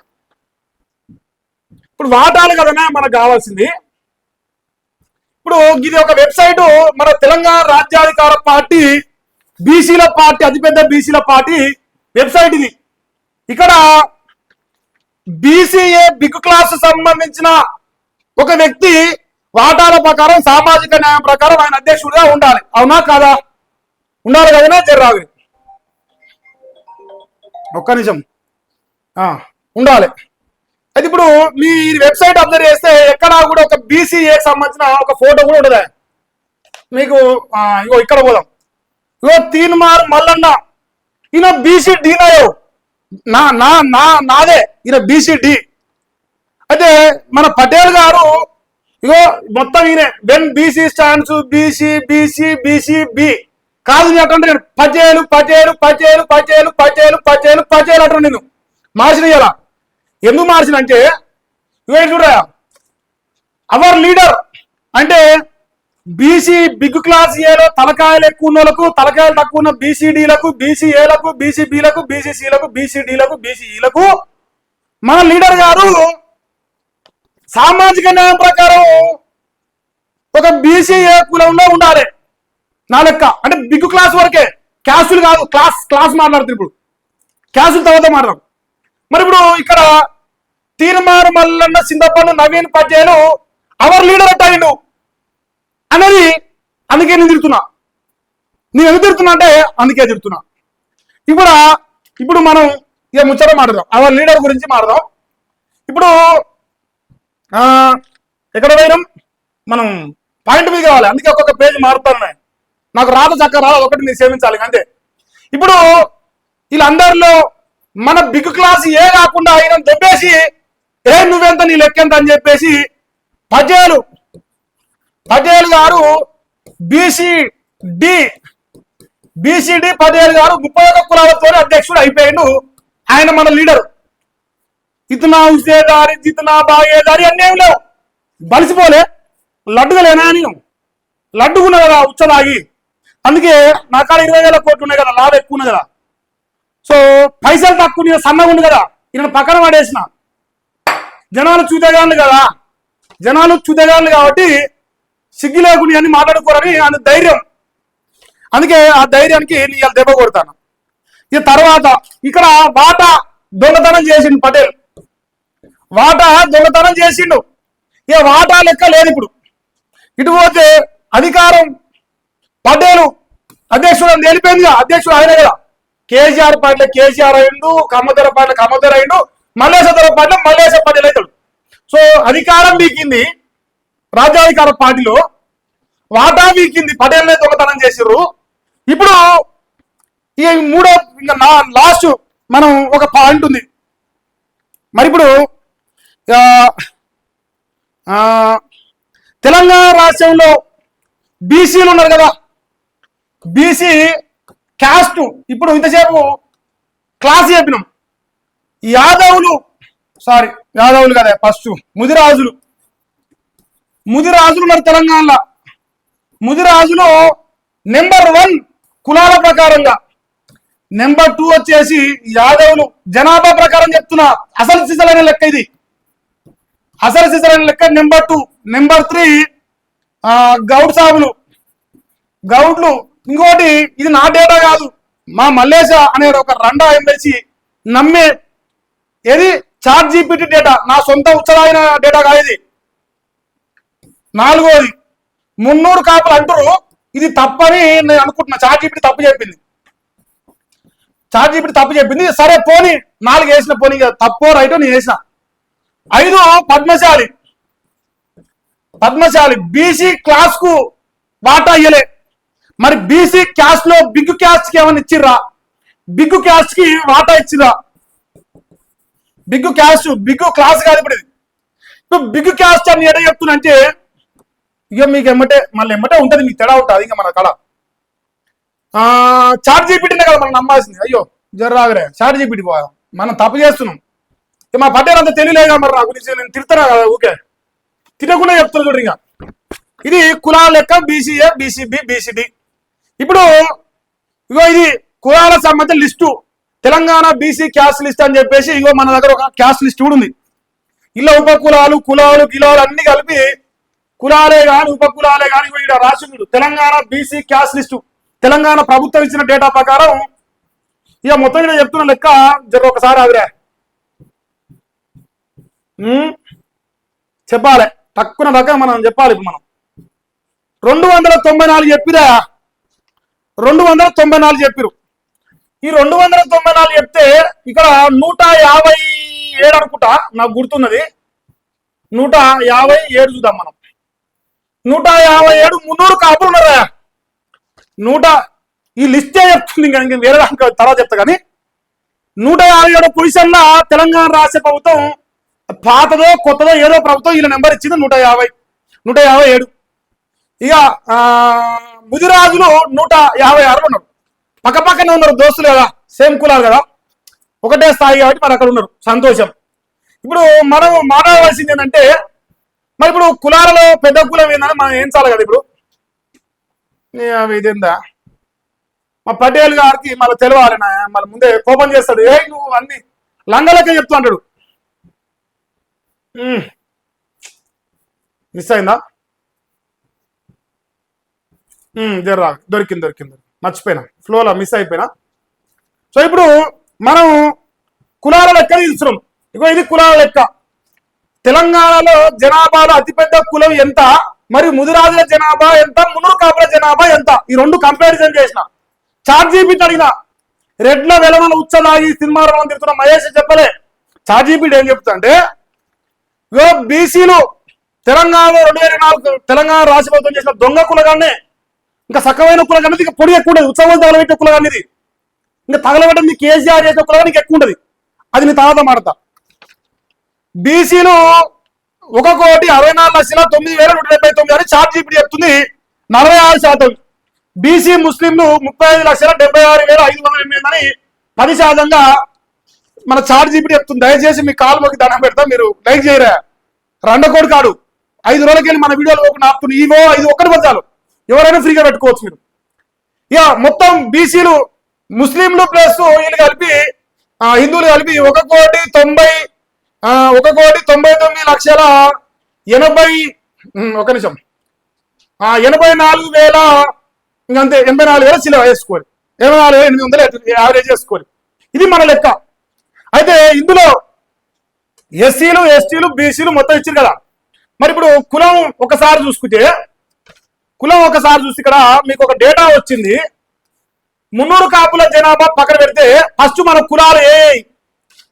ఇప్పుడు వాటాలు కదనే మనకు కావాల్సింది. ఇప్పుడు ఇది ఒక వెబ్సైట్, మన తెలంగాణ రాజ్యాధికార పార్టీ బీసీల పార్టీ, అతిపెద్ద బీసీల పార్టీ వెబ్సైట్ ఇది. ఇక్కడ బీసీఏ బిగ్ క్లాస్ సంబంధించిన ఒక వ్యక్తి వాటాల ప్రకారం సామాజిక న్యాయం ప్రకారం ఆయన అధ్యక్షుడిగా ఉండాలి. అవునా కాదా? ఉండాలి కదనే జర్రావి, ఒక్క నిమిషం ఉండాలి. అయితే ఇప్పుడు మీ వెబ్సైట్ అబ్జర్వ్ చేస్తే ఎక్కడా కూడా ఒక బీసీఏకి సంబంధించిన ఒక ఫోటో కూడా ఉండదు మీకు. ఇగో ఇక్కడ పోదాం, ఇగో తీన్మార్ మల్లన్న, ఈయన బీసీడీనాయో నాదే, ఈయన బీసీడీ. అయితే మన పటేల్ గారు ఇగో మొత్తం ఈయన when BC stands BC BC BC B కాదు అంటే నేను పటేలు పటేలు పటేలు పటేలు పటేలు పటేలు పటేలు అంటాను. నేను మార్చిన ఇలా ఎందుకు మార్చిన అంటే చూడరా, అవర్ లీడర్ అంటే బీసీ బిగ్ క్లాస్ ఏలో తలకాయలు ఎక్కువ ఉన్న వాళ్ళకు, తలకాయలు తక్కువ ఉన్న బీసీడీలకు, బీసీఏలకు, బీసీబీలకు, బీసీసీలకు, బీసీడీలకు, బీసీఈలకు మన లీడర్ గారు సామాజిక న్యాయం ప్రకారం ఒక బీసీఏ కులంలో ఉండాలి. నా లెక్క అంటే బిగ్ క్లాస్ వరకే, క్యాసులు కాదు. క్లాస్ మాట్లాడుతుంది. ఇప్పుడు క్యాసుల తర్వాత మాట్లాడదాం. మరి ఇప్పుడు ఇక్కడ తీర్మార్ మల్లన్న, చింతపండు నవీన్ పటేలు అవర్ లీడర్ అయ్యిండు అనేది, అందుకే నేను తిడుతున్నా. నేను ఎందుకు తిడుతున్నా అంటే అందుకే తిడుతున్నా. ఇప్పుడు మనం ఇక ముచ్చట మాట్లాడదాం, అవర్ లీడర్ గురించి మాట్లాడదాం. ఇప్పుడు ఎక్కడ పోయినాం మనం, పాయింట్ మీద కావాలి, అందుకే ఒక్కొక్క పేజ్ మారుతాను. నాకు రాత చక్క రాదు, ఒకటి మీరు సేవించాలి అంతే. ఇప్పుడు వీళ్ళందరిలో మన బిగ్ క్లాస్ ఏ కాకుండా ఆయన దెబ్బేసి నువ్వెంత నీ లెక్కెంత అని చెప్పేసి పటేలు పటేల్ గారు బీసీడి పటేల్ గారు 31 కులాలతో అధ్యక్షుడు అయిపోయిండు. ఆయన మన లీడర్. ఇతనా ఉసేదారి జితనా బాగేదారి అన్నీ ఏమి లేవు. బలిసిపోలే లడ్డుగా లేనా అని లడ్డుకున్నా కదా ఉచ్చలాగి. అందుకే నా కాడ 20,000 కోట్లు ఉన్నాయి కదా, లాభం ఎక్కువ ఉన్నాయి కదా. సో పైసలు తక్కువ సన్నగా ఉంది కదా, ఈయన పక్కన పడేసిన. జనాలు చూతగాళ్ళు కాబట్టి సిగ్గు లేకుండా అని మాట్లాడుకోరని ఆయన ధైర్యం. అందుకే ఆ ధైర్యానికి నేను దెబ్బ కొడతాను. ఇక తర్వాత ఇక్కడ వాటా దొంగతనం చేసిండు పటేల్. వాటా దొంగతనం చేసిండు. ఇక వాటా లెక్క లేదు ఇప్పుడు. ఇటు పోతే అధికారం పటేలు అధ్యక్షుడు అని తెలిపోయింది. అధ్యక్షుడు ఆయన కదా. కేసీఆర్ పార్టీలో కేసీఆర్ అయిండు, కమ్మదొర పార్టీలో కమ్మదొర అయిండు, మల్లేశ్వర పార్టీలో మల్లేశ్వర పార్టీలు అవుతాడు. సో అధికారం వీకింది రాజ్యాధికార పార్టీలో, వాటా వీకింది పటేల్నే దొంగతనం చేసిర్రు. ఇప్పుడు ఈ మూడో ఇంకా లాస్ట్ మనం ఒక పాయింట్ ఉంది. మరి ఇప్పుడు తెలంగాణ రాష్ట్రంలో బీసీలు ఉన్నారు కదా, బీసీ క్యాస్ట్. ఇప్పుడు ఇంతసేపు క్లాస్ చెప్పినాం. యాదవులు కదా, ఫస్ట్ ముదిరాజులు ఉన్నారు తెలంగాణలో. ముదిరాజులు నెంబర్ 1 కులాల ప్రకారంగా, నెంబర్ 2 వచ్చేసి యాదవులు. జనాభా ప్రకారం చెప్తున్నా, అసలు సిసలైన లెక్క ఇది. అసలు సిసలైన లెక్క నెంబర్ 2. నెంబర్ 3 గౌడ్ సాబులు, గౌడ్లు. ఇంకోటి ఇది నా డేటా కాదు, మా మల్లేశ అనే ఒక రండా ఎమ్మెల్సీ నమ్మే ఏది చాట్ జీపీటీ డేటా, నా సొంత ఉచ్చలైన డేటా కాదు ఇది. 4వది 300 కాపులు అంటారు. ఇది తప్పని నేను అనుకుంటున్నా. చాట్ జీపీటీ తప్పు చెప్పింది. సరే పోనీ 4 వేసిన, పోనీ తప్పో రైటో నేను వేసిన. 5 పద్మశాలి బీసీ క్లాస్ కు వాటా ఇయ్యలే. మరి బీసీ క్యాస్ట్ లో బిగ్ క్యాస్ట్ కి ఏమైనా ఇచ్చిర్రా? బిగ్ క్యాస్ట్ కి వాటా ఇచ్చిరా? బిగ్ క్లాస్ కాదు ఇప్పుడు ఇది. ఇప్పుడు బిగ్ క్యాస్ట్ అని ఎడ చెప్తున్నా అంటే ఇక మీకు ఎమ్మటే ఉంటది, మీకు తేడా ఉంటుంది. ఇంకా మన కళ చాట్ జీపీటీనే కదా మనం నమ్మాల్సింది. అయ్యో జర్రాగరే చాట్ జీపీటీ పోయాం, మనం తప్పు చేస్తున్నాం. మా పటేల్ అంతా తెలియలేదా మరి నా గురించి? నేను తిడుతున్నా కదా, ఊకే తినకుండా చెప్తున్నా చూడు. ఇంకా ఇది కులాల లెక్క బీసీఏ, బీసీబీ, బీసీడి. ఇప్పుడు ఇగో ఇది కులాల సంబంధించిన list, Telangana BC caste list అని చెప్పేసి ఇగో మన దగ్గర ఒక క్యాస్ట్ లిస్ట్ కూడా ఉంది. ఇలా ఉపకులాలు, కులాలు, గిలాలు అన్ని కలిపి కులాలే కానీ ఉపకులాలే కానీ ఇక్కడ రాసిండు. Telangana BC caste list Telangana ప్రభుత్వం ఇచ్చిన డేటా ప్రకారం ఇక మొత్తం ఇక్కడ చెప్తున్న లెక్క జర ఒకసారి ఆవిరే చెప్పాలి. తక్కువ దాకా మనం చెప్పాలి. ఇప్పుడు మనం 294 చెప్పిరా, 294 చెప్పిరు. ఈ 294 చెప్తే ఇక్కడ 157 అనుకుంటా, నాకు గుర్తున్నది. 157 చూద్దాం మనం. 157 300 కాపులు ఉన్నారా? ఈ లిస్టే చెప్తుంది, ఇంకా వేరే తర్వాత చెప్తా. కానీ 157 పొజిషన్లో తెలంగాణ రాష్ట్ర ప్రభుత్వం, పాతదో కొత్తదో ఏదో ప్రభుత్వం వీళ్ళ నెంబర్ ఇచ్చింది 157. ఇక ముదిరాజులు 156 ఉన్నారు. పక్కనే ఉన్నారు, దోస్తులు కదా, సేమ్ కులాలు కదా, ఒకటే స్థాయి కాబట్టి మరి అక్కడ ఉన్నారు. సంతోషం. ఇప్పుడు మనం మాట్లాడవలసింది ఏంటంటే, మరి ఇప్పుడు కులాలలో పెద్ద కులం ఏందని మనం ఏం చాలి కదా. ఇప్పుడు ఇదేందా మా పటేల్ గారికి మళ్ళీ తెలవాలి. మళ్ళీ ముందే కోపం చేస్తాడు. నువ్వు అన్ని లంగలకే చెప్తూ అంటాడు. మిస్ అయిందా? జర్రా దొరికింది, మర్చిపోయినా, ఫ్లోలో మిస్ అయిపోయినా. సో ఇప్పుడు మనం కులాల లెక్క తీసుకున్నాం. ఇగో ఇది కులాల లెక్క. తెలంగాణలో జనాభాలో అతిపెద్ద కులం ఎంత, మరియు ముదిరాజుల జనాభా ఎంత, మున్నూరు కాపుల జనాభా ఎంత, ఈ 2 కంపారిజన్ చేసిన. చాట్ జీపీటీ అడిగిన, రెడ్ల వెలమల ఉచ్చలాగి సినిమా రంగం తిరుగుతున్న మహేష్ చెప్పలే. చాట్ జీపీటీ ఏం చెప్తా అంటే, ఇగో బీసీలు తెలంగాణలో 2024 తెలంగాణ రాష్ట్ర ప్రభుత్వం చేసిన దొంగ కులగానే, ఇంకా సక్కమైన కులగానే, ఇంకా పొడి ఎక్కువ ఉండదు. ఉత్సవం తగలబెట్టే కులగానే, ఇది ఇంకా తగలబెట్టడం మీ కేసీఆర్ చేసిన కులగా నీకు ఎక్కువ ఉండదు. అది నీ తర్వాత మాడతా. బీసీలు 1,64,9,179 అని చార్ట్ జీపీటీ చెప్తుంది. 46%. బీసీ ముస్లింలు 35,76,508 అని 10%గా మన చార్ట్ జీపీటీ చెప్తుంది. దయచేసి మీ కాలు మొక్కి దండం పెడతా, మీరు లైక్ చేయరా. రండకోడు కాడు 5 రోజులకి వెళ్ళి మన వీడియోలు ఆపుతుంది. ఇవో 5 ఒక్కటి పదాలు ఎవరైనా ఫ్రీగా పెట్టుకోవచ్చు మీరు. ఇక మొత్తం బీసీలు ముస్లింలు ప్లస్ వీళ్ళు కలిపి హిందువులు కలిపి 1,84,000 ఇంకంతే 84,000 చిల్లర వేసుకోవాలి. 84,800 యావరేజ్ చేసుకోవాలి. ఇది మన లెక్క. అయితే ఇందులో ఎస్సీలు ఎస్టీలు బీసీలు మొత్తం ఇచ్చారు కదా. మరి ఇప్పుడు కులం ఒకసారి చూస్తే ఇక్కడ మీకు ఒక డేటా వచ్చింది. 300 కాపుల జనాభా పక్కన పెడితే ఫస్ట్ మన కులాలు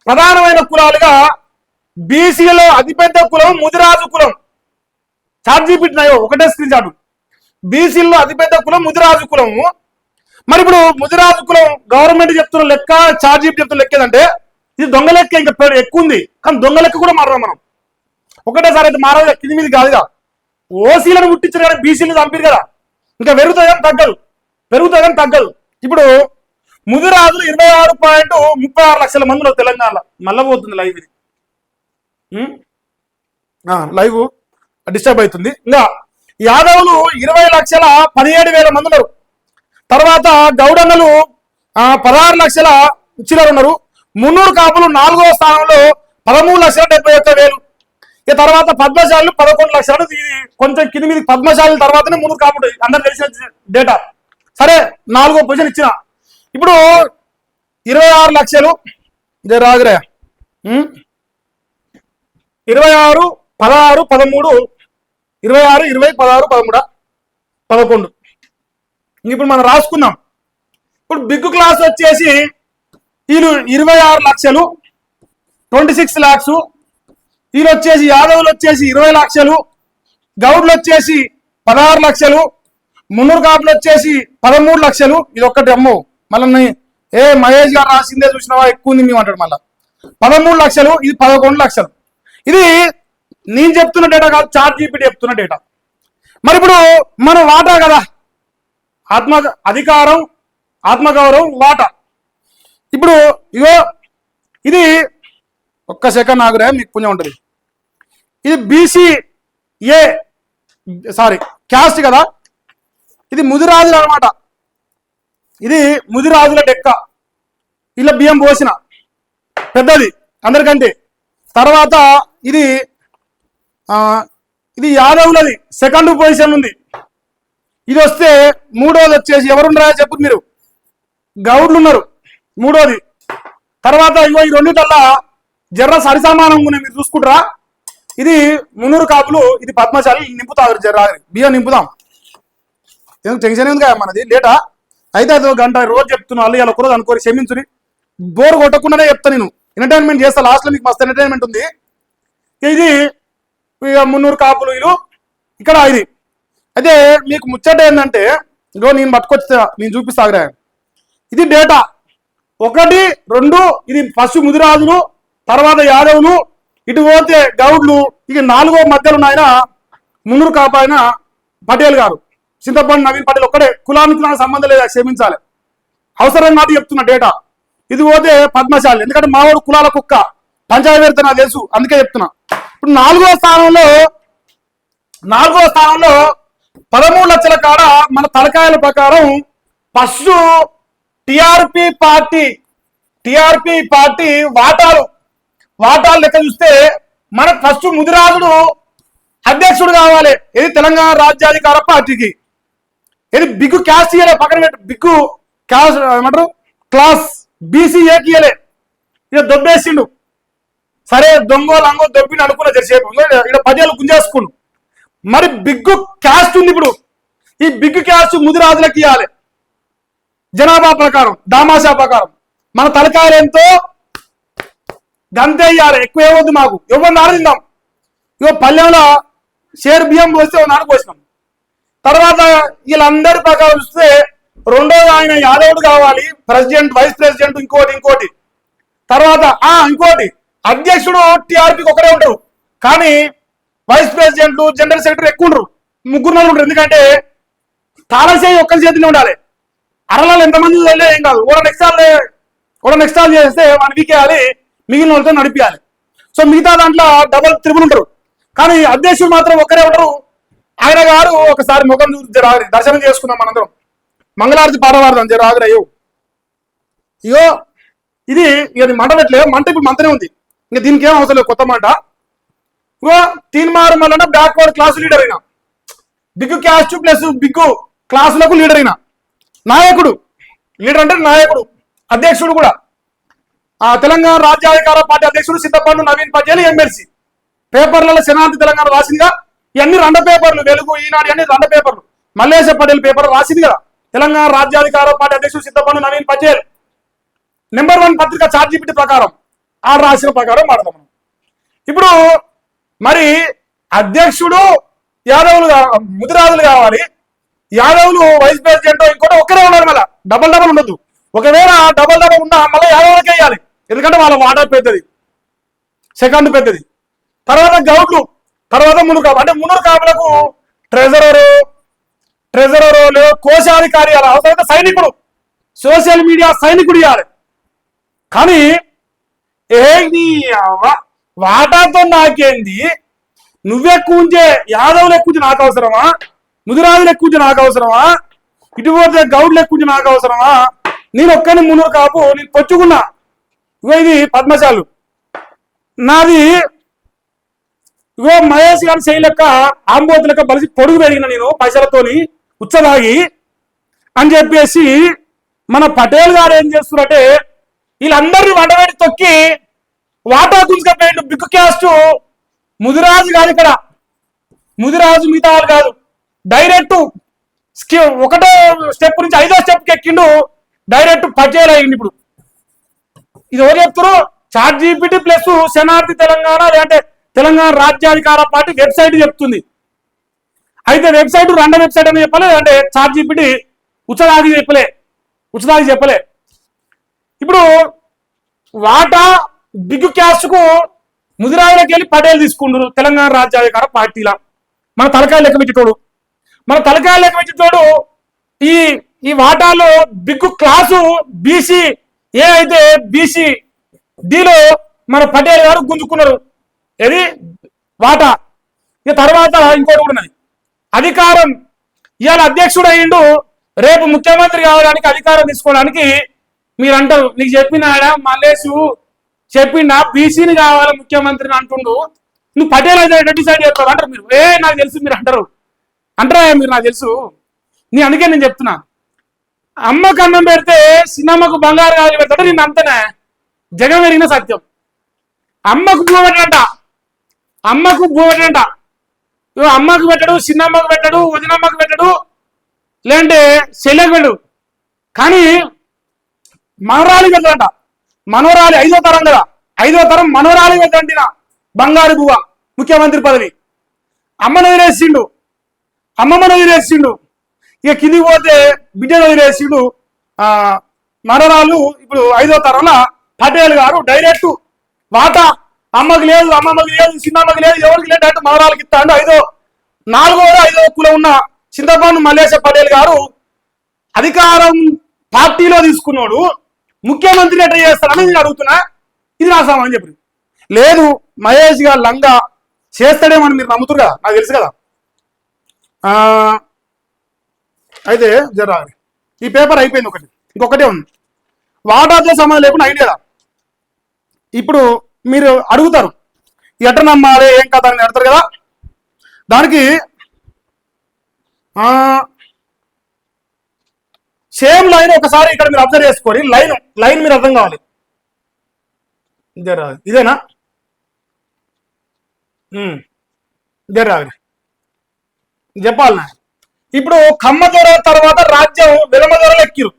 ప్రధానమైన కులాలుగా బీసీలో అతిపెద్ద కులం ముదిరాజు కులం. చార్ట్ జీపీటీ ఒకటే స్క్రీన్ షాట్. బీసీలో అతిపెద్ద కులం ముదిరాజు కులము. మరి ఇప్పుడు ముదిరాజు కులం గవర్నమెంట్ చెప్తున్న లెక్క, చార్ట్ జీపీటీ చెప్తున్న లెక్క ఏదంటే ఇది దొంగ లెక్క. ఇంకా ఎక్కువ ఉంది కానీ దొంగ లెక్క కూడా మారాం మనం. ఒకటేసారి అయితే మారదు, కింది మీద కాదుగా. ఓసీలను పుట్టించారు కానీ బీసీలు చంపారు కదా. ఇంకా పెరుగుతాయని తగ్గదు. ఇప్పుడు ముదిరాజులు 26.36 లక్షల మంది తెలంగాణలో. మళ్ళా పోతుంది లైవ్, ఇది లైవ్ డిస్టర్బ్ అవుతుంది. ఇంకా యాదవులు 20,17,000 మంది ఉన్నారు. తర్వాత గౌడన్నలు 16 లక్షల చిల్లర ఉన్నారు. 300 కాపులు 4వ స్థానంలో 13,71,000. ఇక తర్వాత పద్మశాలు 11 లక్షలు. ఇది కొంచెం కింది మీద పద్మశాల తర్వాతనే 300 కాపులు అందరు తెలిసిన డేటా. సరే 4వ పొజిషన్ ఇచ్చిన. ఇప్పుడు 26 లక్షలు ఇదే రాదురే. 26, 16, 13, 26, 20, 16, 13, 11. ఇప్పుడు మనం రాసుకున్నాం. ఇప్పుడు బిగ్ క్లాస్ వచ్చేసి వీళ్ళు 26 లక్షలు, 26 lakhs. వీళ్ళు వచ్చేసి యాదవులు వచ్చేసి 20 లక్షలు, గౌడ్లు వచ్చేసి 16 లక్షలు, 300 కాపులు వచ్చేసి 13 లక్షలు. ఇది ఒక్కటి అమ్మో. మళ్ళీ మహేష్ గారు రాసిందే చూసినావా ఎక్కువ ఉంది మేము అంటాడు. మళ్ళీ 13 లక్షలు, ఇది 11 లక్షలు. ఇది నేను చెప్తున్న డేటా కాదు, చార్ట్ జీపీటీ చెప్తున్న డేటా. మరి ఇప్పుడు మన వాటా కదా, అధికారం, ఆత్మగౌరవం, వాటా. ఇప్పుడు ఇగో ఇది ఒక్క సెకండ్ ఆగురే, మీకు పుణ్యం ఉంటుంది. ఇది బీసీ క్యాస్ట్ కదా. ఇది ముదిరాజులు అనమాట. ఇది ముదిరాజుల డెక్క. ఇలా బియ్యం పోసిన పెద్దది అందరికంటే. తర్వాత ఇది యాదవులది సెకండ్ పొజిషన్ ఉంది. ఇది వస్తే మూడోది వచ్చేసి ఎవరున్నారా చెప్పు మీరు, గౌడ్లు ఉన్నారు మూడోది. తర్వాత ఇగో ఈ రెండింటల్లా జర్ర సరిసమానంగా ఉన్నాయి, మీరు చూసుకుంటారా. ఇది 300 కాపులు, ఇది పద్మశాలి. నింపుతారు జర్ర బియ్యం నింపుదాం. ఎందుకు టెన్షన్ ఉంది కదా మనది డేటా. అయితే అది గంట రోజు చెప్తున్నా, అల్లు ఇలా ఒకరోజు అనుకోని క్షమించుని. బోర్ కొట్టకుండానే చెప్తా, నేను ఎంటర్టైన్మెంట్ చేస్తా. లాస్ట్లో మీకు మస్తు ఎంటర్టైన్మెంట్ ఉంది. ఇది 300 కాపులు వీళ్ళు ఇక్కడ. ఇది అయితే మీకు ముచ్చట ఏంటంటే ఇగో నేను పట్టుకొచ్చా, నేను చూపిస్తాగ్రా. ఇది డేటా 1, 2. ఇది ఫస్ట్ ముదిరాజులు, తర్వాత యాదవులు, ఇటు పోతే గౌడ్లు. ఇక 4వ మధ్యలో ఉన్న ఆయన 300 కాపు ఆయన పటేల్ గారు, చింతపండు నవీన్ పటేల్. ఒక్కడే, కులానికి నాకు సంబంధం లేదా, క్షమించాలి. అవసరం నాటి చెప్తున్న డేటా. ఇది పోతే పద్మశాలి, ఎందుకంటే మావాడు కులాల కుక్క, పంచాయతీ పెడితే నాకు తెలుసు, అందుకే చెప్తున్నా. ఇప్పుడు 4వ స్థానంలో 13 లక్షల కాడ మన తలకాయల ప్రకారం ఫస్ట్ టిఆర్పి పార్టీ వాటాలు లెక్క చూస్తే మనకు ఫస్ట్ ముదిరాజుడు అధ్యక్షుడు కావాలి. ఇది తెలంగాణ రాజ్యాధికార పార్టీకి. ఇది బిగ్గు క్యాస్ట్ ఇయలే, పక్కన పెట్టి బిగ్గు క్యాస్ట్ ఏమంటారు క్లాస్ బీసీఏకి ఇయలే. ఇక దొబ్బేసిండు. సరే దొంగో లంగో దొబ్బిని అనుకున్న జరిసేపు ఇక్కడ 10 ఏళ్ళు గుంజేసుకుండు. మరి బిగ్గు క్యాస్ట్ ఉంది. ఇప్పుడు ఈ బిగ్గు క్యాస్ట్ ముదిరాజులకి ఇవ్వాలి జనాభా ప్రకారం, దామాషా ప్రకారం. మన తలకాయలు ఎంతో గంతే ఇవ్వాలి, ఎక్కువ ఏమొద్దు మాకు. ఎవరు నాడుందాం. ఇగో పల్లెంలో షేర్ బియ్యం పోస్తే నాడు పోసినాం. తర్వాత వీళ్ళందరి ప్రకారం చూస్తే రెండోది ఆయన యాదవుడు కావాలి, ప్రెసిడెంట్, వైస్ ప్రెసిడెంట్, ఇంకోటి. తర్వాత ఇంకోటి అధ్యక్షుడు టీఆర్పీకి ఒకరే ఉంటారు. కానీ వైస్ ప్రెసిడెంట్ జనరల్ సెక్రటరీ ఎక్కువ ఉండరు, ముగ్గురు నలుగురు. ఎందుకంటే తాళసేయి ఒక్కరి చేతిలో ఉండాలి. అరలాలు ఎంతమంది ఏం కాదు, కూడా నెక్స్ట్ సాల్ చేస్తే వాడిని వీకేయాలి, మిగిలిన వాళ్ళతో నడిపించాలి. సో మిగతా దాంట్లో డబల్ త్రిబుల్ ఉంటారు. కానీ అధ్యక్షుడు మాత్రం ఒక్కరే ఉంటారు. ఆయన గారు ఒకసారి ముఖం చూసి రాగరి దర్శనం చేసుకుందాం మనందరం, మంగళారతి పాట పాడదాం జర ఆగరు. అయ్యో ఇది మంట పెట్టలేదు, మంట ఇప్పుడు మంటనే ఉంది, ఇంకా దీనికి ఏం అవసరం లేదు కొత్త మంట. ఇగో తీన్మారు మళ్ళీ బ్యాక్వర్డ్ క్లాసు లీడర్ అయినా, బిగ్గు క్యాస్ట్ ప్లస్ బిగ్గు క్లాసులకు లీడర్ అయినా నాయకుడు. లీడర్ అంటే నాయకుడు, అధ్యక్షుడు కూడా. ఆ తెలంగాణ రాజ్యాధికార పార్టీ అధ్యక్షుడు చింతపండు నవీన్ పటేల్ ఎమ్మెల్సీ. పేపర్లలో శనార్థి తెలంగాణ రాసిందిగా, ఇవన్నీ 2 పేపర్లు, వెలుగు ఈనాడు అన్ని 2 పేపర్లు. మల్లేశ పటేల్ పేపర్ రాసింది కదా, తెలంగాణ రాజ్యాధికార పార్టీ అధ్యక్షుడు చింతపండు నవీన్ పటేల్. నెంబర్ 1 పత్రిక చార్జీపీటీ ప్రకారం ఆ రాసిన ప్రకారం మాడదాం. ఇప్పుడు మరి అధ్యక్షుడు యాదవులు ముదిరాజులు కావాలి, యాదవులు వైస్ ప్రెసిడెంట్ ఇంకోటి ఒక్కరే ఉన్నారు, మళ్ళీ డబల్ ఉండొద్దు. ఒకవేళ డబల్ ఉన్నా మళ్ళీ యాదవులకి వేయాలి, ఎందుకంటే వాళ్ళ వాటా పెద్దది, సెకండ్ పెద్దది. తర్వాత గౌడ్లు, తర్వాత మునురు కాపు. అంటే మునురు కాపులకు ట్రెజరరు లేదు కోశాధికారి ఇవ్వాలి, అవసరమైతే సైనికుడు, సోషల్ మీడియా సైనికుడు ఇవ్వాలి. కానీ వాటాతో నాకేంది, నువ్వెక్కువ ఉంచే యాదవులు ఎక్కువ నాకు అవసరమా, ముదిరాజులు ఎక్కువ నాకు అవసరమా, ఇటుపోతే గౌడ్లు ఎక్కువ నాకు అవసరమా? నేను ఒక్కని మునురు కాపు, నేను పొచ్చుకున్నా. ఇగో ఇది పద్మశాలు నాది. ఇగో మహేష్ గారి శైలి లెక్క ఆంబోతు లెక్క బలిసి పొడుగు పెరిగిన నేను పైసలతోని ఉచ్చదాగి అని చెప్పేసి మన పటేల్ గారు ఏం చేస్తున్నారంటే వీళ్ళందరినీ వండబెట్టి తొక్కి వాటా గుంజుకపోయిండు. బిగ్గు క్యాస్ట్ ముదిరాజు కాదు ఇక్కడ, ముదిరాజు మిగతా వాళ్ళు కాదు, డైరెక్ట్ 1వ స్టెప్ నుంచి 5వ స్టెప్కి ఎక్కిండు, డైరెక్ట్ పటేల్ అయ్యింది. ఇప్పుడు ఇది ఎవరు చెప్తారు? చాట్‌జీపీటీ ప్లస్ శనార్థి తెలంగాణ లేదంటే తెలంగాణ రాజ్యాధికార పార్టీ వెబ్సైట్ చెప్తుంది. అయితే వెబ్సైట్ 2 వెబ్సైట్ అని చెప్పలే, అంటే చాట్‌జీపీటీ ఉచ్చదాగి చెప్పలే. ఇప్పుడు వాటా బిగ్గు క్యాస్ట్ కు ముదిరాజులకు వెళ్ళి పటేల్ తీసుకుంటారు తెలంగాణ రాజ్యాధికార పార్టీలా. మన తలకాయలు లెక్క పెట్టేటోడు ఈ వాటాలో బిగ్గు క్లాసు బీసీ ఏ అయితే బీసీ డీలో మన పటేల్ గారు గుంజుకున్నారు. ఏది వాటా. ఇక తర్వాత ఇంకోటి కూడా ఉన్నది, అధికారం. ఇవాళ అధ్యక్షుడు అయ్యిండు, రేపు ముఖ్యమంత్రి కావడానికి అధికారం తీసుకోవడానికి మీరు అంటారు, నీకు చెప్పినాడా మల్లేసు చెప్పిండా బీసీని కావాలి ముఖ్యమంత్రిని అంటుండు, నువ్వు పటేల్ అయితే డిసైడ్ చేస్తావు అంటారు మీరు. నాకు తెలుసు మీరు అంటారా మీరు, నాకు తెలుసు. అందుకే నేను చెప్తున్నా, అమ్మకు అన్నం పెడితే సినిమాకు బంగారు కావాలి పెడతాడు, నేను అంతనే జగం పెరిగిన సత్యం. అమ్మకు భూ పెట్టడంట, అమ్మకు పెట్టడు, చిన్నమ్మకు పెట్టడు, వదినమ్మకు పెట్టడు, లేదంటే చెల్లెకు పెట్టడు. కానీ మనవరాలి పెట్టడంట, మనవరాలి 5వ తరం కదా, 5వ తరం మనవరాలి పెట్టండిన బంగారు బువ్వ ముఖ్యమంత్రి పదవి. అమ్మను వదిలేసిండు, ఇక కిందికి పోతే బిడ్డను వదిలేసిండు. మనవరాలు ఇప్పుడు 5వ తరంలో పటేల్ గారు డైరెక్ట్ వాటా అమ్మకి లేదు, అమ్మమ్మకి లేదు, చిన్నమ్మకి లేదు, ఎవరికి లేదు, డైరెక్ట్ మనవరాలకి ఇస్తాడు. 4వ కులం ఉన్న చింతపండు మల్లేశ పటేల్ గారు అధికారం పార్టీలో తీసుకున్నాడు, ముఖ్యమంత్రి ఎట్లా చేస్తారని నేను అడుగుతున్నా. ఇది రాసామని చెప్పి లేదు, మహేష్ గారు లంగా చేస్తాడేమని మీరు నమ్ముతురు కదా, నాకు తెలుసు కదా. అయితే జరా ఈ పేపర్ అయిపోయింది, ఇంకొకటే ఉంది. వాటాతో సంబంధం లేకుండా అయింది కదా. ఇప్పుడు మీరు అడుగుతారు ఎట్ట నమ్మాలి ఏం కదా అని అడుగుతారు కదా. దానికి సేమ్ లైన్ ఒకసారి ఇక్కడ మీరు అబ్జర్వ్ చేసుకోండి. లైన్ మీరు అర్థం కావాలి. ఇదేనా చెప్పాలనా? ఇప్పుడు కమ్మదొర తర్వాత రాజ్యం వెలమదొరలు ఎక్కిరు,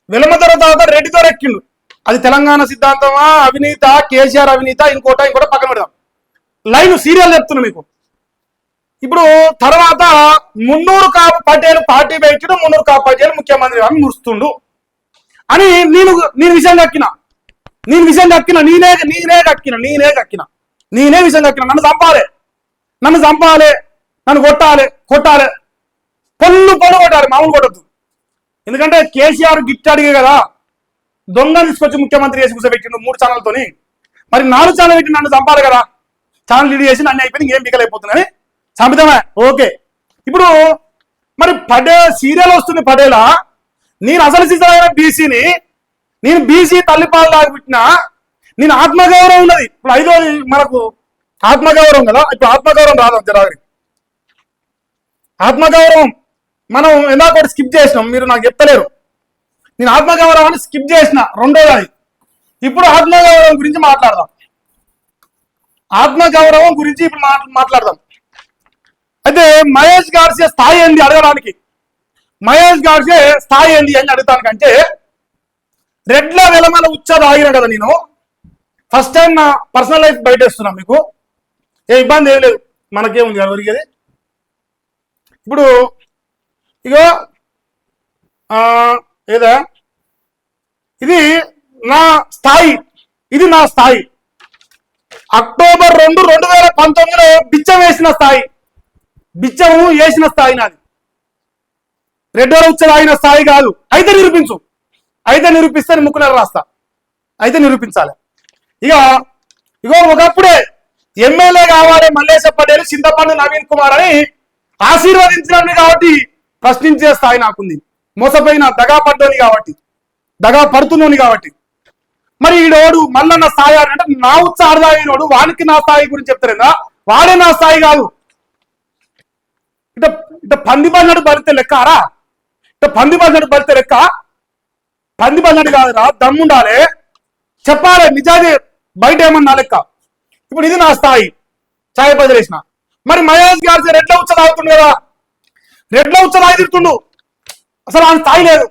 వెలమదొర తర్వాత రెడ్డిదొర ఎక్కిండు. అది తెలంగాణ సిద్ధాంతమా, అవినీత, కేసీఆర్ అవినీత, ఇంకోట పక్కన పెడదాం. లైన్ సీరియల్ చెప్తున్నా మీకు. ఇప్పుడు తర్వాత మున్నూరు కాపు పటేల్ పార్టీ పెట్టిన మున్నూరు కాపు పటేల్ ముఖ్యమంత్రి అని మురుస్తుండు అని నేను విషయం కక్కిన, నేనే విషయం కక్కిన, నన్ను చంపాలి. నన్ను చంపాలి, నన్ను కొట్టాలి పొల్లు కొట్టాలి, మామూలు కొట్టద్దు. ఎందుకంటే కేసీఆర్ గిఫ్ట్ అడిగే కదా దొంగను తీసుకొచ్చి ముఖ్యమంత్రి చేసి కూర్చోబెట్టిండు 3 ఛానల్తోని. మరి 4 ఛానల్ పెట్టి నన్ను చంపాలి కదా, ఛానల్ లీడ్ చేసి నన్ను అయిపోయింది, ఇంకేం బిగలైపోతుందని చంపుతామే. ఓకే, ఇప్పుడు మరి సీరియల్ వస్తుంది పడేలా, నేను అసలు సిద్ధమైన బీసీని, నేను బీసీ తల్లిపాలు దాగిపెట్టినా, నేను ఆత్మగౌరవం ఉన్నది. ఇప్పుడు 5వది మనకు ఆత్మగౌరవం కదా, ఇప్పుడు ఆత్మగౌరవం రాదు జరాగరి. ఆత్మగౌరవం మనం ఎందాక స్కిప్ చేసినాం, మీరు నాకు చెప్తలేరు. నేను ఆత్మగౌరవాన్ని స్కిప్ చేసిన 2వది. ఇప్పుడు ఆత్మగౌరవం గురించి మాట్లాడదాం. ఆత్మగౌరవం గురించి ఇప్పుడు మాట్లాడదాం. అయితే మహేష్ గాడ్సే స్థాయి ఏంది అడగడానికి, మహేష్ గాడ్సే స్థాయి ఏంది అని అడుగుతానికంటే, రెడ్ల వెలమల ఉచ్చ తాగిన కదా నేను. ఫస్ట్ టైం నా పర్సనల్ లైఫ్ బయటేస్తున్నా, మీకు ఏ ఇబ్బంది ఏం లేదు, మనకేముంది కదా ఒరిగేది. ఇప్పుడు ఇగో ఏదా ఇది నా స్థాయి, ఇది నా స్థాయి. అక్టోబర్ 2, 2019లో బిచ్చం వేసిన స్థాయి, బిచ్చము వేసిన స్థాయి నాది. రెడ్డోల ఉచ్చ తాగిన స్థాయి కాదు. అయితే నిరూపించు, అయితే నిరూపిస్తే ముక్కునర రాస్తా, అయితే నిరూపించాలి. ఇగో ఒకప్పుడే ఎమ్మెల్యే కావాలి మల్లేశ పటేల్, చింతపండు నవీన్ కుమార్ అని ఆశీర్వదించినవి కాబట్టి ప్రశ్నించే స్థాయి నాకుంది. మోసపోయిన దగా పడుతున్నోని కాబట్టి. మరి ఈడోడు మల్లన్న స్థాయి అంటే నా ఉత్సాహదాయినోడు, వానికి నా స్థాయి గురించి చెప్తారేందా? వాడే నా స్థాయి కాదు. ఇట పంది పడినట్టు బలితే లెక్కారా? ఇట పంది పడినట్టు బలితే లెక్క? పంది పడినట్టు కాదురా, దమ్ముండాలి, చెప్పాలి నిజాది, బయట ఏమన్నా లెక్క. ఇప్పుడు ఇది నా స్థాయి, ఛాయ బదిలేసిన. మరి మహేష్ గారు రెడ్ల ఉచ్చ తాగుతుండు కదా, రెడ్ల ఉచ్చ తాగి తిడుతుండు, అసలు ఆయన స్థాయి లేదు.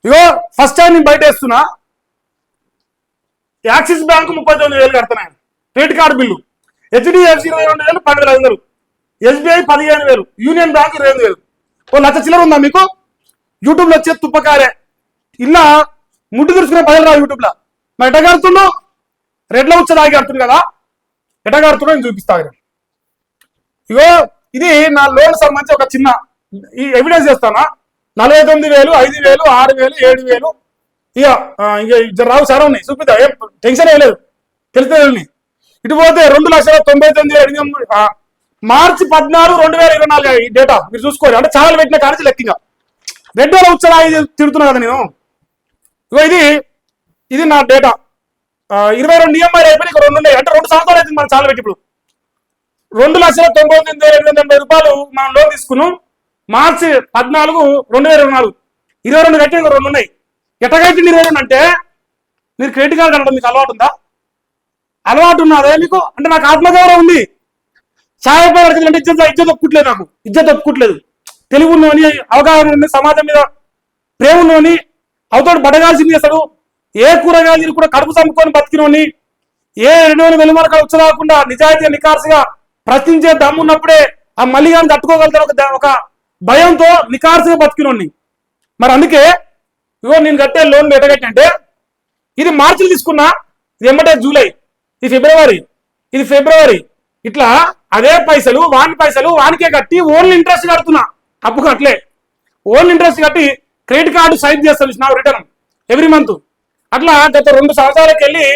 ఇగో ఫస్ట్ టైం నేను బయట వేస్తున్నా, యాక్సిస్ బ్యాంకు 39,000 కడుతున్నాను credit card bill, HDFC 22,000, 12,500, SBI 15,000, union bank 22,000. ఓ లక్ష చిల్లర ఉందా మీకు? యూట్యూబ్లో వచ్చే తుప్పకారే ఇలా ముట్టు తెరుచుకునే పదలు రావు యూట్యూబ్లో. మరి ఎట కడుతుండో, రెడ్ల ఉచ్చ తాగి కడుతుంది కదా, ఎట కడుతుండో నేను చూపిస్తా. ఇగో ఇది నా లోన్ సంబంధించి ఒక చిన్న ఈ ఎవిడెన్స్ చేస్తానా. 49,000, 5,000, 6,000, 7,000, ఇక రావు సార్ ఉన్నాయి, చూపిద్దా, ఏం టెన్షన్ వేయలేదు, తెలిసి. ఇటు పోతే 2,99,800 మార్చి 14, 2024 ఈ డేటా మీరు చూసుకోవాలి. అంటే ఛానల్ పెట్టిన కానీ లెక్కింగా రెడ్డోల ఉచ్చలా తిడుతున్నా కదా నేను. ఇగో ఇది నా డేటా. 22 EMI అయిపోయి ఇక 2 ఉన్నాయి, అంటే 2 సంవత్సరాలు అవుతుంది మన ఛానల్ పెట్టి. ఇప్పుడు 2,99,880 రూపాయలు మనం లోన్ తీసుకున్నాం మార్చి 14, 2024. 22 కట్టి 2 ఉన్నాయి. ఎట్టగైతే 22 అంటే మీరు క్రెడిట్ కార్డు కట్టడం మీకు అలవాటు ఉందా? అలవాటు ఉన్నదే మీకు? అంటే నాకు ఆత్మగౌరవం ఉంది. ఛాయపడి అంటే ఇజ్జత్ ఒప్పుకోట్లేదు, నాకు ఇజ్జత్ ఒప్పుకోట్లేదు. తెలుగు ఉన్నోని, అవగాహన ఉంది, సమాజం మీద ప్రేమ ఉన్నోని, అవతోడు బడగాల్సింది చేస్తాడు. ఏ కూరగాయలు కూడా కడుపు చంపుకొని బతికినోని, ఏ 2,000 వెలుమరక ఉచ్చరాకుండా నిజాయితీగా నికార్సుగా ప్రశ్నించే దమ్మున్నప్పుడే ఆ మల్లిగాని తట్టుకోగలుగుతారు ఒక భయంతో నికార్సుగా బతికినోని. మరి అందుకే ఇగో నేను కట్టే లోన్ ఎట్టగట్టంటే, ఇది మార్చిలో తీసుకున్నా, ఇది ఎమ్మటే జూలై, ఇది ఫిబ్రవరి, ఇట్లా అదే పైసలు వానికే కట్టి ఓన్లీ ఇంట్రెస్ట్ కడుతున్నా. అప్పు కట్టలే, ఓన్లీ ఇంట్రెస్ట్ కట్టి క్రెడిట్ కార్డు సైన్ చేస్తాను నా రిటర్న్ ఎవ్రీ మంత్. అట్లా గత 2 సంవత్సరాలకు వెళ్ళి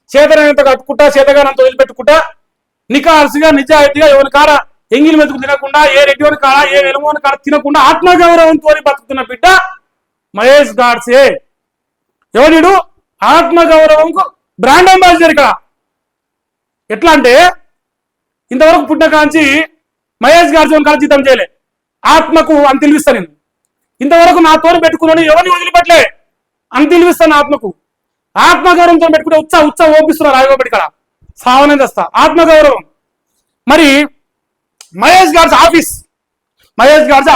చేతనంత కట్టుకుంటా, చేతగానంత వదిలిపెట్టుకుంటా, నికాల్సిగా నిజాయితీగా ఎవరి కాడ ఎంగిలి మెతుకు తినకుండా, ఏ రెడ్డిని కాడ ఏ వెలుమోని కాడ తినకుండా ఆత్మగౌరవంతో బతుకుతున్న బిడ్డ మహేష్ గాడ్సే. ఎవడు? ఆత్మగౌరవంకు బ్రాండ్ అంబాసిడర్. ఇక్కడ ఎట్లా అంటే ఇంతవరకు పుట్టిన కాంచి మహేష్ గాడ్సే కాడ జీతం చేయలే, ఆత్మకు అని తెలివిస్తా నేను. ఇంతవరకు నా తోడు పెట్టుకున్నాను, ఎవరిని వదిలిపెట్టలే అని తెలివిస్తాను ఆత్మకు. ఆత్మగౌరవంతో పెట్టుకుంటే ఉత్సా ఓపిస్తున్నారు రాయగోబడి కాడ సావనే తెస్తా ఆత్మగౌరవం. మరి మహేష్ గాడ్సే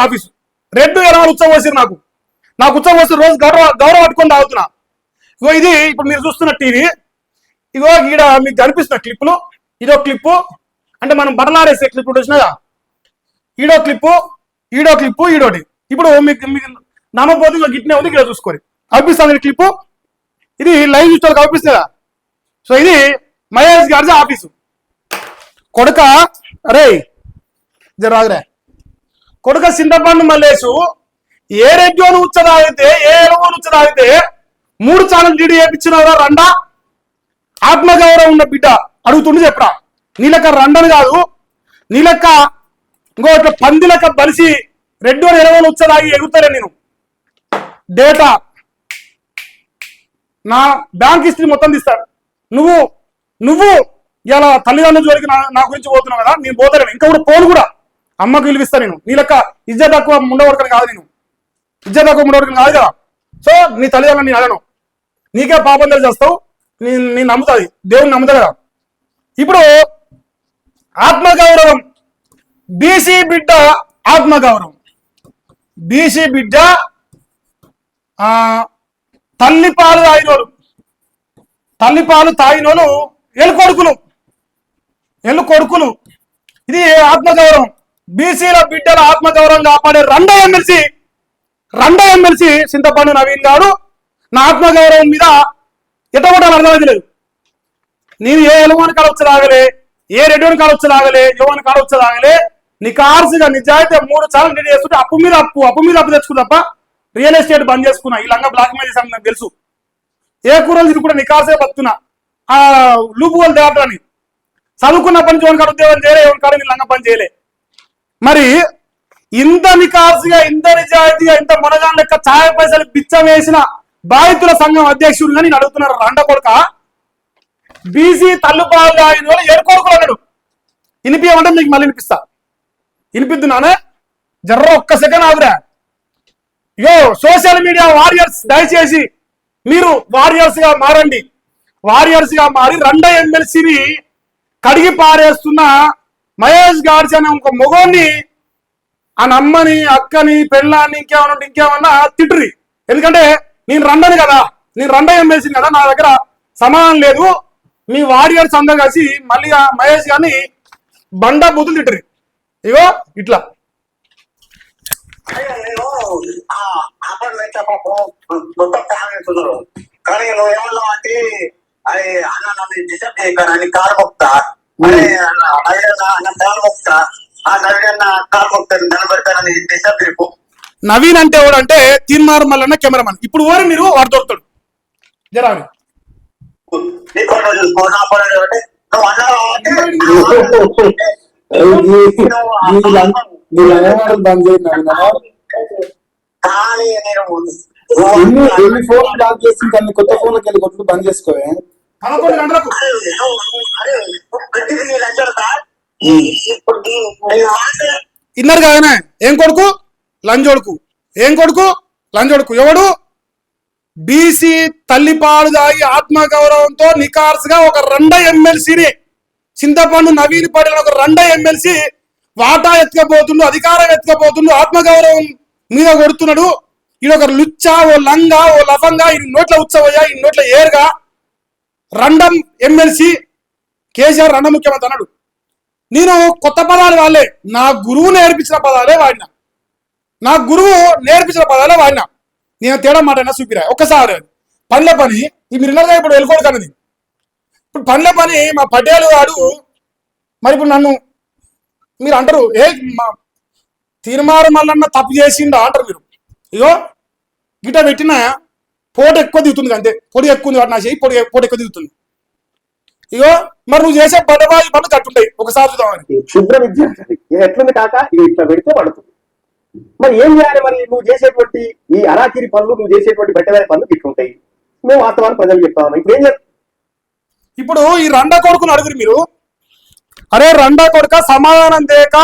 ఆఫీస్ రెడ్డు ఎనవాళ్ళు ఉత్సవం పోసారు, నాకు ఉత్సవం పోసి రోజు గౌరవం పట్టుకొని తాగుతున్నా. ఇగో ఇది ఇప్పుడు మీరు చూస్తున్న టీవీ, ఇగో ఈడ మీకు కనిపిస్తున్న క్లిప్పులు, ఇదో క్లిప్పు అంటే మనం బట్టలారేసే క్లిప్ వచ్చినదా, ఈడో క్లిప్పు, ఈడోటి. ఇప్పుడు మీకు నమ్మపోతే గిట్నే ఉంది, ఇక్కడ చూసుకోరు కనిపిస్తుంది క్లిప్పు. ఇది లైవ్ చూస్తే కనిపిస్తుందా? సో ఇది మహేష్ గాడ్సే ఆఫీసు. కొడుక అరే జరాగరే కొడుక చింతపండు మల్లేసు ఏ రెడ్యోను ఉచ్చదాగితే ఏ ఎరువును ఉచ్చదాగితే 3 ఛానల్ డీడీ చేయించినవరా రండా ఆత్మగౌరవం ఉన్న బిడ్డ అడుగుతుండే చెప్పరా నీలక రండని కాదు నీలక్క ఇంకో పందిలక బలిసి రెడ్యోను ఎరువును ఉచ్చదాగి ఎగుతారే నేను డేటా నా బ్యాంక్ హిస్టరీ మొత్తం తీస్తాడు నువ్వు ఇలా తల్లిదండ్రుల జోలికి నా గురించి పోతున్నావు కదా నేను పోతాను ఇంకా కూడా పోను కూడా అమ్మకు విలువిస్తాను నేను నీ లెక్క ఇజ్జత్ తక్కువ ఉండవడకని కాదు నేను ఇజ్జత్ తక్కువ ఉండవడకని కాదు కదా సో నీ తల్లిదండ్రులు నేను అడను నీకే పాపం తెలిసి వస్తావు నేను నమ్ముతుంది దేవుని నమ్ముతా కదా ఇప్పుడు ఆత్మగౌరవం బీసీ బిడ్డ ఆత్మగౌరవం బీసీ బిడ్డ తల్లిపాలు తాగినోళ్ళు ఎల్లు కొడుకులు ఇది ఆత్మగౌరవం బీసీల బిడ్డల ఆత్మగౌరవం కాపాడే రెండో ఎమ్మెల్సీ చింతపండు నవీన్ గారు నా ఆత్మగౌరవం మీద ఎట్టగొట్టాలని అర్థమైంది లేదు నేను ఏ ఎలువని కాడొచ్చలాగలే ఏ రెడ్డిని కాడొచ్చలాగలే యువని కాడొచ్చలాగలే నికార్సుగా నిజాయితీ 3 సార్లు నేను చేస్తుంటే అప్పు మీద అప్పు తెచ్చుకున్నా తప్ప రియల్ ఎస్టేట్ బంద్ చేసుకున్నా ఈ లంగా బ్లాక్ మెయిల్ చేశాను నాకు తెలుసు ఏ కూరలు ఇది కూడా నికాసే బతున్నా ఆ లూపుగోలు తేవటాన్ని చదువుకున్న పని జోన్ కాడ ఉద్యోగం చేయలే ఎవరి కాడ నీ లంగా పని చేయలే మరి ఇంత నికాసుగా ఇంత నిజాయితీగా ఇంత మునగాన్ లెక్క ఛాయ పైసలు బిచ్చం వేసిన బాధితుల సంఘం అధ్యక్షుడుగా నేను అడుగుతున్నారు రండ కొడుక బీసీ తల్లుపాలు ఆయన వాళ్ళు 7 కొడుకులు అన్నాడు వినిపించమంటే మీకు మళ్ళీ వినిపిద్దున్నానే జర్ర ఒక్క సెకండ్ ఆగురా యో సోషల్ మీడియా వారియర్స్ దయచేసి మీరు వారియర్స్ గా మారండి వారియర్స్ గా మారి రెండో ఎమ్మెల్సీని కడిగి పారేస్తున్న మహేష్ గాడ్స్ అనే ఒక మొగోన్ని ఆ నమ్మని అక్కని పెళ్ళాన్ని ఇంకేమన్నా తిట్టురి ఎందుకంటే నేను రండను కదా నేను రెండో ఎమ్మెల్సీని కదా నా దగ్గర సమానం లేదు మీ వారియర్స్ అందరూ కలిసి మళ్ళీ ఆ మహేష్ గారిని బండ బుద్ధులు తిట్టురి ఇగో ఇట్లా కానీ నువ్వు ఏమన్నా అంటే అది అన్న నన్ను డిస్టర్బ్ చేయకని కాలు మొక్తా కాలు మొక్తా ఆ నవీన్ కాలు మొక్తాను నిలబెడతానని డిస్టర్బ్ చేయకు నవీన్ అంటే ఎవడంటే తీన్మార్ మల్లన్న కెమెరామన్ ఇప్పుడు ఓరి మీరు వాడు దొరుకుతాడు జరా నీ ఫోటో చూసుకో నా ఫోటో అంటే నువ్వు అన్నా బంద్ కానీ నేను ఎన్ని ఫోన్ బ్లాక్ చేసి దాన్ని కొత్త ఫోన్లోకి వెళ్ళి కొట్లు బంద్ చేసుకోవే 11 గంటలకు ఇన్నర్ కాదనే ఏం కొడుకు లంజోడుకు ఎవడు బీసీ తల్లిపాలు దాగి ఆత్మగౌరవంతో నికార్సుగా ఒక రెండో ఎమ్మెల్సీని చింతపండు నవీన్ పడిన ఒక రెండో ఎమ్మెల్సీ వాటా ఎత్తుకపోతుండు అధికారం ఎత్తుకపోతుండు ఆత్మగౌరవం మీద కొడుతున్నాడు ఈయనొక లుచ్చా ఓ లంగా ఓ లఫంగా ఈ నోట్ల ఉత్సవయ్యా ఈ నోట్ల ఏరుగా రండం ఎమ్మెల్సీ కేసీఆర్ రండ ముఖ్యమంత్రి అన్నాడు నేను కొత్త పదాలు వాళ్ళే నా గురువు నేర్పించిన పదాలే వాడినా నేను తేడా మాట చూపిరా ఒక్కసారి పనుల పని ఈ మీరు విన్నారుగా ఇప్పుడు వెళ్ళిపోడు కన్నది ఇప్పుడు పనుల పని మా పటేలు వాడు మరి ఇప్పుడు నన్ను మీరు అంటారు తీర్మారు మల్లన్న తప్పు చేసిండా అంటారు మీరు ఇగో గిట పెట్టిన పోటు ఎక్కువ దిగుతుంది అంతే పొడి ఎక్కువ ఉంది నా చేయి పొడి ఎక్కువ దిగుతుంది ఇగో మరి నువ్వు చేసే బడబాయి పనులు కట్టుంటాయి ఒకసారి చూద్దామని క్షుద్ర విద్యార్థి ఎట్లుంది కాక ఇట్లా పెడితే పడుతుంది మరి ఏం చేయాలి మరి నువ్వు చేసేటువంటి ఈ అరాకిరి పనులు నువ్వు చేసేటువంటి బట్టవేల పనులు ఇట్లుంటాయి మేము వాస్తవాన్ని ప్రజలు చెప్తా ఉన్నాం ఇప్పుడు ఏం చేస్తాం ఇప్పుడు ఈ రండా కొడుకుని అడుగురు మీరు అరే రండా కొడుక సమాధానం దేక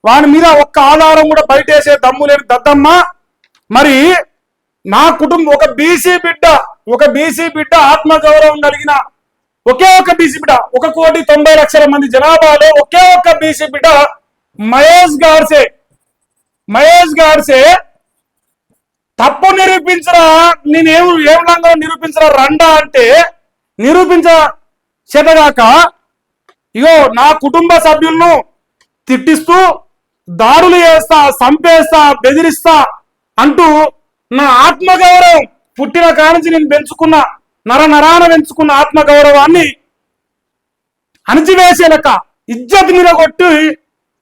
వాని మీద ఒక్క ఆధారం కూడా బయటేసే దమ్ము లేని దద్దమ్మ మరి నా కుటుంబం ఒక బీసీ బిడ్డ ఆత్మగౌరవం కలిగిన ఒకే ఒక బీసీ బిడ్డ 1,90,00,000 మంది జనాభాలో ఒకే ఒక్క బీసీ బిడ్డ మహేష్ గాడ్సే తప్పు నిరూపించరా నేను ఏం లంగా నిరూపించరా రండా అంటే నిరూపించ చేతగాక ఇగో నా కుటుంబ సభ్యులను తిట్టిస్తూ దాడులు చేస్తా చంపేస్తా బెదిరిస్తా అంటూ నా ఆత్మగౌరవం పుట్టిన కానించి నేను నరాన పెంచుకున్న ఆత్మగౌరవాన్ని అణిచివేసే లెక్క ఇజ్జత్ మీద కొట్టి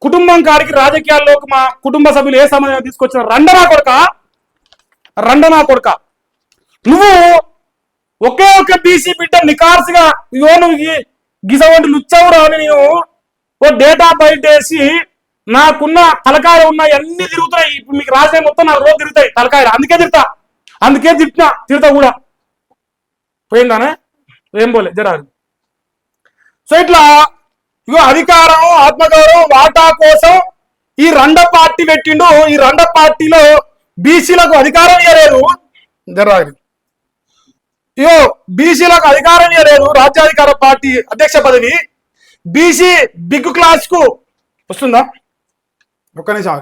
కుటుంబం కాడికి రాజకీయాల్లోకి మా కుటుంబ సభ్యులు ఏ సమయం తీసుకొచ్చిన రండనా కొడుక నువ్వు ఒకే ఒక బీసీ బిడ్డ నికార్సుగా ఇవో నువ్వు గిసవంటి లుచ్చవురా అని నేను ఓ డేటా బయట వేసి నాకున్న తలకాయలు ఉన్నాయి అన్ని తిరుగుతున్నాయి. ఇప్పుడు మీకు రాసే మొత్తం నాకు రోజు తిరుగుతాయి తలకాయలు, అందుకే తిడతా కూడా పోయిందానే ఏం పోలే జరాదు. సో ఇట్లా ఇగో అధికారం ఆత్మగౌరవం వాటా కోసం ఈ రెండ పార్టీ పెట్టిండు. ఈ రెండ పార్టీలో బీసీలకు అధికారం ఇవ్వలేదు జరాదు. ఇగో బీసీలకు అధికారం ఇవ్వలేదు రాజ్యాధికార పార్టీ అధ్యక్ష పదవి. బీసీ బిగ్ క్లాస్ కు వస్తుందా ఒక్క నిమిషం.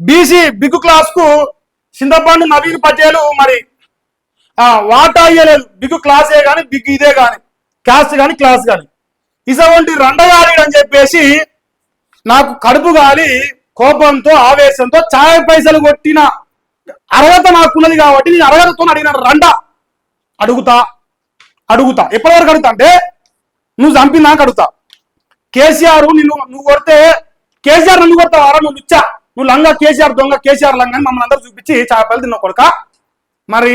బీసీ బిగ్ క్లాస్ కు చింతపండు నవీన్ పటేల్ మరి వాటా ఇయ్యలేదు. బిగ్ క్లాసే కానీ బిగ్ ఇదే కానీ క్యాస్ట్ కానీ క్లాస్ కానీ ఇటువంటి రండగాలి అని చెప్పేసి నాకు కడుపు గాలి కోపంతో ఆవేశంతో ఛాయ్ పైసలు కొట్టిన అర్హత నాకున్నది కాబట్టి నేను అర్హతతో అడిగిన అడుగుతా ఎప్పటి వరకు అడుగుతా అంటే నువ్వు చంపినాక అడుగుతా. కేసీఆర్ నువ్వు కొడితే కేసీఆర్ నన్ను కొడతావారా? నువ్వు ఇచ్చా నువ్వు లంగా కేసీఆర్ దొంగ కేసీఆర్ లంగా అని మమ్మల్ని అందరూ చూపించి చేపలు తిన్నావు కొడుక. మరి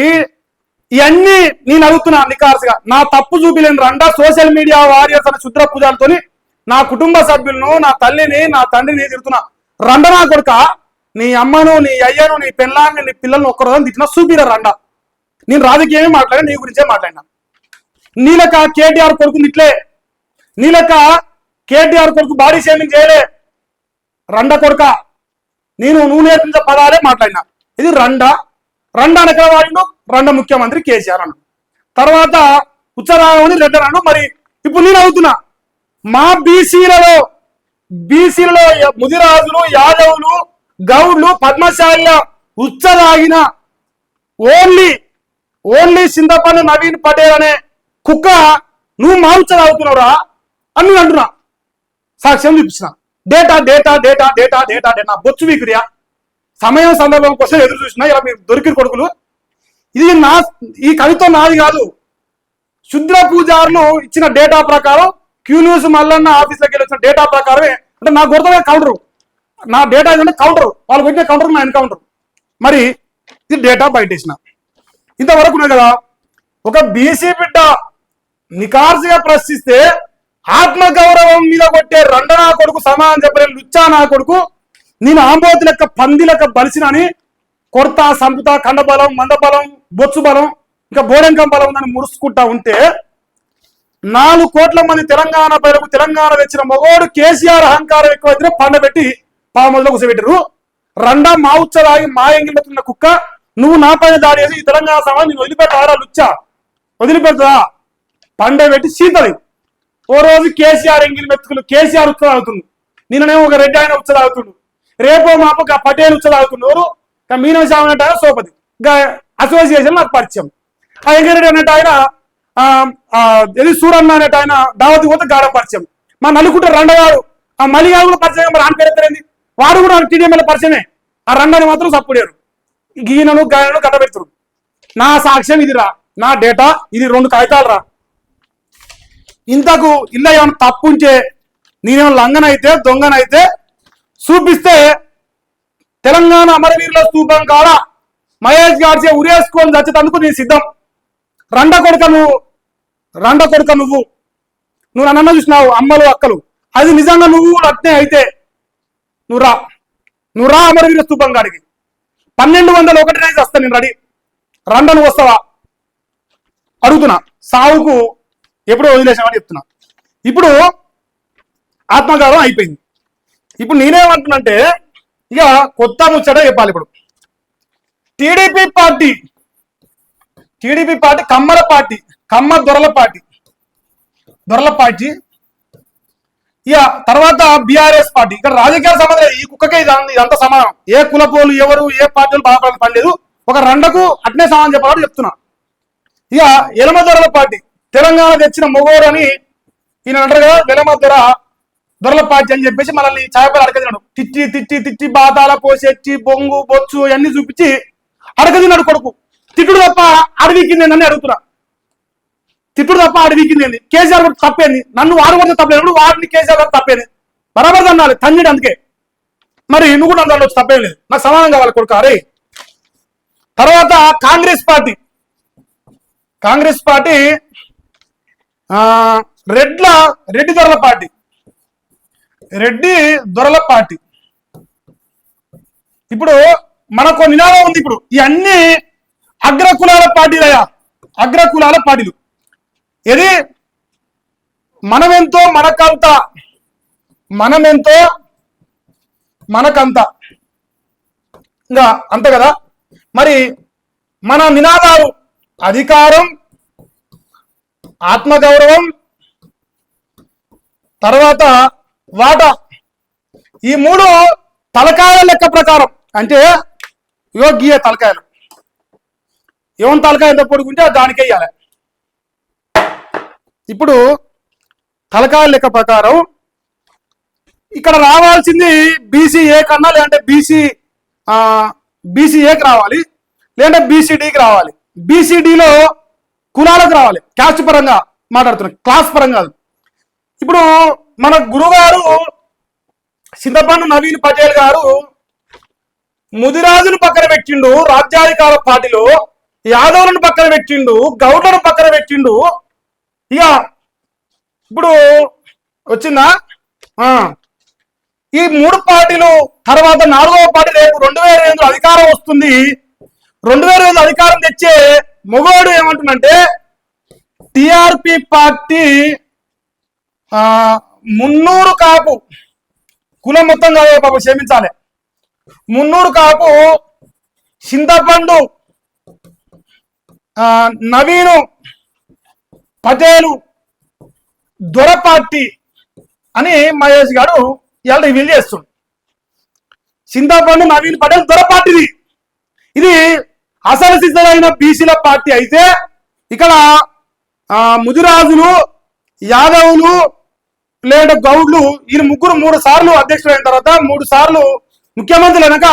ఇవన్నీ నేను అడుగుతున్నా నికార్సుగా. నా తప్పు చూపిలేని రండా సోషల్ మీడియా వారియర్స్ అనే శుద్ర పూజలతో నా కుటుంబ సభ్యులను నా తల్లిని నా తండ్రిని తిడుతున్నా. రండనా కొడుక నీ అమ్మను నీ అయ్యను నీ పిల్లాన్ని నీ పిల్లల్ని ఒక్కరోజు తిట్టినా చూపిరా రండా. నేను రాజకీయమే మాట్లాడినా నీ గురించే మాట్లాడినా. నీలక కేటీఆర్ కొడుకు ఇట్లే నీలక కేటీఆర్ కొడుకు బాడీ షేమింగ్ చేయలే రండ కొడుక. నువ్వు నేర్పించే పదాలే మాట్లాడినా. ఇది రండా ఎక్కడ వాడిండు? రండ ముఖ్యమంత్రి కేసీఆర్ అన్నాడు. తర్వాత ఉచ్చరాగమని రెడ్డరాను. మరి ఇప్పుడు నేను అవుతున్నా మా బీసీలలో ముదిరాజులు యాదవులు గౌడ్లు పద్మశాలిల ఉచ్చరాగిన ఓన్లీ చింతపండు నవీన్ పటేల్ అనే కుక్క నువ్వు మా ఉచ్చరాగుతున్నావురా అని నేను అంటున్నా. సాక్ష్యం చూపించిన డేటా నా బొచ్చు వీకురియా సమయం సందర్భం కోసం ఎదురు చూసినా ఇలా మీరు దొరికిన కొడుకులు. ఇది ఈ కవిత్వం నాది కాదు. శుద్ర పూజారులు ఇచ్చిన డేటా ప్రకారం క్యూ న్యూస్ మల్లన్న ఆఫీస్లోకి వెళ్ళి వచ్చిన డేటా ప్రకారమే అంటే నా గుర్తమే కౌంటరు. నా డేటా ఏంటంటే కౌంటర్, వాళ్ళు పెట్టిన కౌంటర్ నా ఎన్కౌంటర్. మరి ఇది డేటా బయటేసిన ఇంతవరకు ఉన్నాయి కదా. ఒక బీసీ బిడ్డ నికార్సుగా ప్రశ్నిస్తే ఆత్మగౌరవం మీద కొట్టే రండనా కొడుకు సమానం చెప్పలేని లుచ్చా నా కొడుకు నేను ఆంబోతు లెక్క పంది లెక్క బలిసినని కొడతా సంపుతా కండబలం మందబలం బొచ్చు బలం ఇంకా బోడెంకం బలం ఉందని మురుసుకుంటా ఉంటే 4 కోట్ల మంది తెలంగాణ ప్రజలకు తెలంగాణ తెచ్చిన మగోడు కేసీఆర్ అహంకారం ఎక్కువైతే పండబెట్టి పాములో కూర్చోబెట్టారు. రండా మా ఉచ్చలాగి మా ఎంగిల్తున్న కుక్క నువ్వు నా పైన దాడి చేసి ఈ తెలంగాణ సమాజం నేను వదిలిపెట్టారా లుచ్చా? వదిలిపెడతా పండబెట్టి సీతది. ఓ రోజు కేసీఆర్ ఎంగిల్ మెతుకులు కేసీఆర్ ఉచ్చలాగుతుంది. నిన్ననేమో ఒక రెడ్డి ఆయన ఉచ్చలాగుతుండు, రేపో మాపు పటేల్ ఉచ్చలాగుతుండు. ఎవరు మీనసామి అన్నట్టు ఆయన సోపతి అసోసియేషన్ నాకు పరిచయం. ఆ ఎంగిరెడ్డి అన్నట్టు ఆయన ఎది సూరన్న అనేట ఆయన దావతి పోతే గాఢ పరిచయం. మా నలుగుంట రండగాడు ఆ మలిగాడు కూడా పరిచయం. మరి ఆయన పేరు వాడు కూడా టీడీఎంఎల్ పరిచయమే. ఆ రండని మాత్రం సప్పుడారు. గీనను గాయను గడ్డ పెడుతురు. నా సాక్ష్యం ఇదిరా, నా డేటా ఇది 2 కాగితాలు రా. ఇంతకు ఇలా ఏమైనా తప్పు ఉంటే నేనేమో లంగనైతే దొంగనైతే చూపిస్తే తెలంగాణ అమరవీరుల స్తూపం కాడ మహేష్ గాడ్సే ఉరేసుకొని చచ్చేటందుకు నేను సిద్ధం. రండ కొడుక నువ్వు నన్ను చూసినావు అమ్మలు అక్కలు. అది నిజంగా నువ్వు అట్నే అయితే నువ్వు రా అమరవీర స్తూపం కాడికి 1201 వస్తా నేను రెడీ. రండ నువ్వు వస్తావా అడుగుతున్నా. సావుకు ఎప్పుడో వదిలేసామని చెప్తున్నా. ఇప్పుడు ఆత్మగౌరవం అయిపోయింది. ఇప్పుడు నేనేమంటున్నంటే ఇక కొత్త ముచ్చట చెప్పాలి. ఇప్పుడు టీడీపీ పార్టీ కమ్మల పార్టీ, కమ్మ దొరల పార్టీ ఇక తర్వాత బీఆర్ఎస్ పార్టీ. ఇక్కడ రాజకీయ సంబంధం ఈ కుక్కకే ఇదంతా సమానం. ఏ కులపోలు ఎవరు ఏ పార్టీలు బాధపడాలని పనిలేదు. ఒక రండకు అట్నే సమానం చెప్పాలని చెప్తున్నా. ఇక ఎలమ దొరల పార్టీ తెలంగాణ తెచ్చిన మొగోరు అని ఈయన అంటారు కదా. వెలమ దొరల పార్టీ అని చెప్పేసి మనల్ని ఛాయపల్లి అడగదినాడు. తిట్టి బాధాల పోసెచ్చి బొంగు బొచ్చు అన్ని చూపించి అడగదినాడు కొడుకు. తిట్టుడు తప్ప అడవికింది అని అడుగుతున్నా. తిట్టుడు తప్ప అడవికింది కేసీఆర్ కూడా తప్పేంది. నన్ను వాడు కూడా తప్పలేదు, వాడిని కేసీఆర్ కూడా తప్పేది. బరాబర్ అన్నాలి తండ్రి అందుకే. మరి నువ్వు కూడా అందులో తప్పేం లేదు, నాకు సమానం కావాలి కొడుకు. అరే తర్వాత కాంగ్రెస్ పార్టీ రెడ్డి దొరల పార్టీ. ఇప్పుడు మనకు నినాదం ఉంది. ఇప్పుడు ఇవన్నీ అగ్రకులాల పార్టీలయ్యా, అగ్రకులాల పార్టీలు. ఇది మనమెంతో మనకంత ఇంకా అంత కదా. మరి మన నినాదాలు అధికారం, ఆత్మగౌరవం, తర్వాత వాటా. ఈ 3 తలకాయల లెక్క ప్రకారం అంటే యోగ్య తలకాయలు ఏమని తలకాయ ఎంత పొడుగుంటే దానికి వేయాలి. ఇప్పుడు తలకాయల లెక్క ప్రకారం ఇక్కడ రావాల్సింది బీసీఏ కన్నా, లేదంటే బీసీఏకి రావాలి, లేదంటే బీసీడీకి రావాలి. బీసీడీలో కులాలకు రావాలి. క్యాస్ట్ పరంగా మాట్లాడుతున్నాం, క్లాస్ పరంగా. ఇప్పుడు మన గురుగారు చింతపండు నవీన్ పటేల్ గారు ముదిరాజును పక్కన పెట్టిండు, రాజ్యాధికార పార్టీలో యాదవులను పక్కన పెట్టిండు, గౌడ్లను పక్కన పెట్టిండు. ఇక ఇప్పుడు వచ్చిందా ఈ 3 పార్టీలు తర్వాత 4వ పార్టీ రేపు 2025 అధికారం వస్తుంది. 2025 అధికారం తెచ్చే మొగోడు ఏమంటుందంటే టిఆర్పి పార్టీ 300 కాపు కులం మొత్తం కాదు పాప, క్షమించాలి. 300 కాపు చింతపండు నవీను పటేలు దొర పార్టీ అని మహేష్ గారు ఇవాళ రివీల్ చేస్తుండు. చింతపండు నవీన్ పటేల్ దొర పార్టీది. ఇది అసలు సిద్ధమైన బీసీల పార్టీ అయితే ఇక్కడ ముదిరాజులు, యాదవులు లేదా గౌడ్లు వీళ్ళు ముగ్గురు 3 సార్లు అధ్యక్షుడు అయిన తర్వాత 3 సార్లు ముఖ్యమంత్రులు అయినాక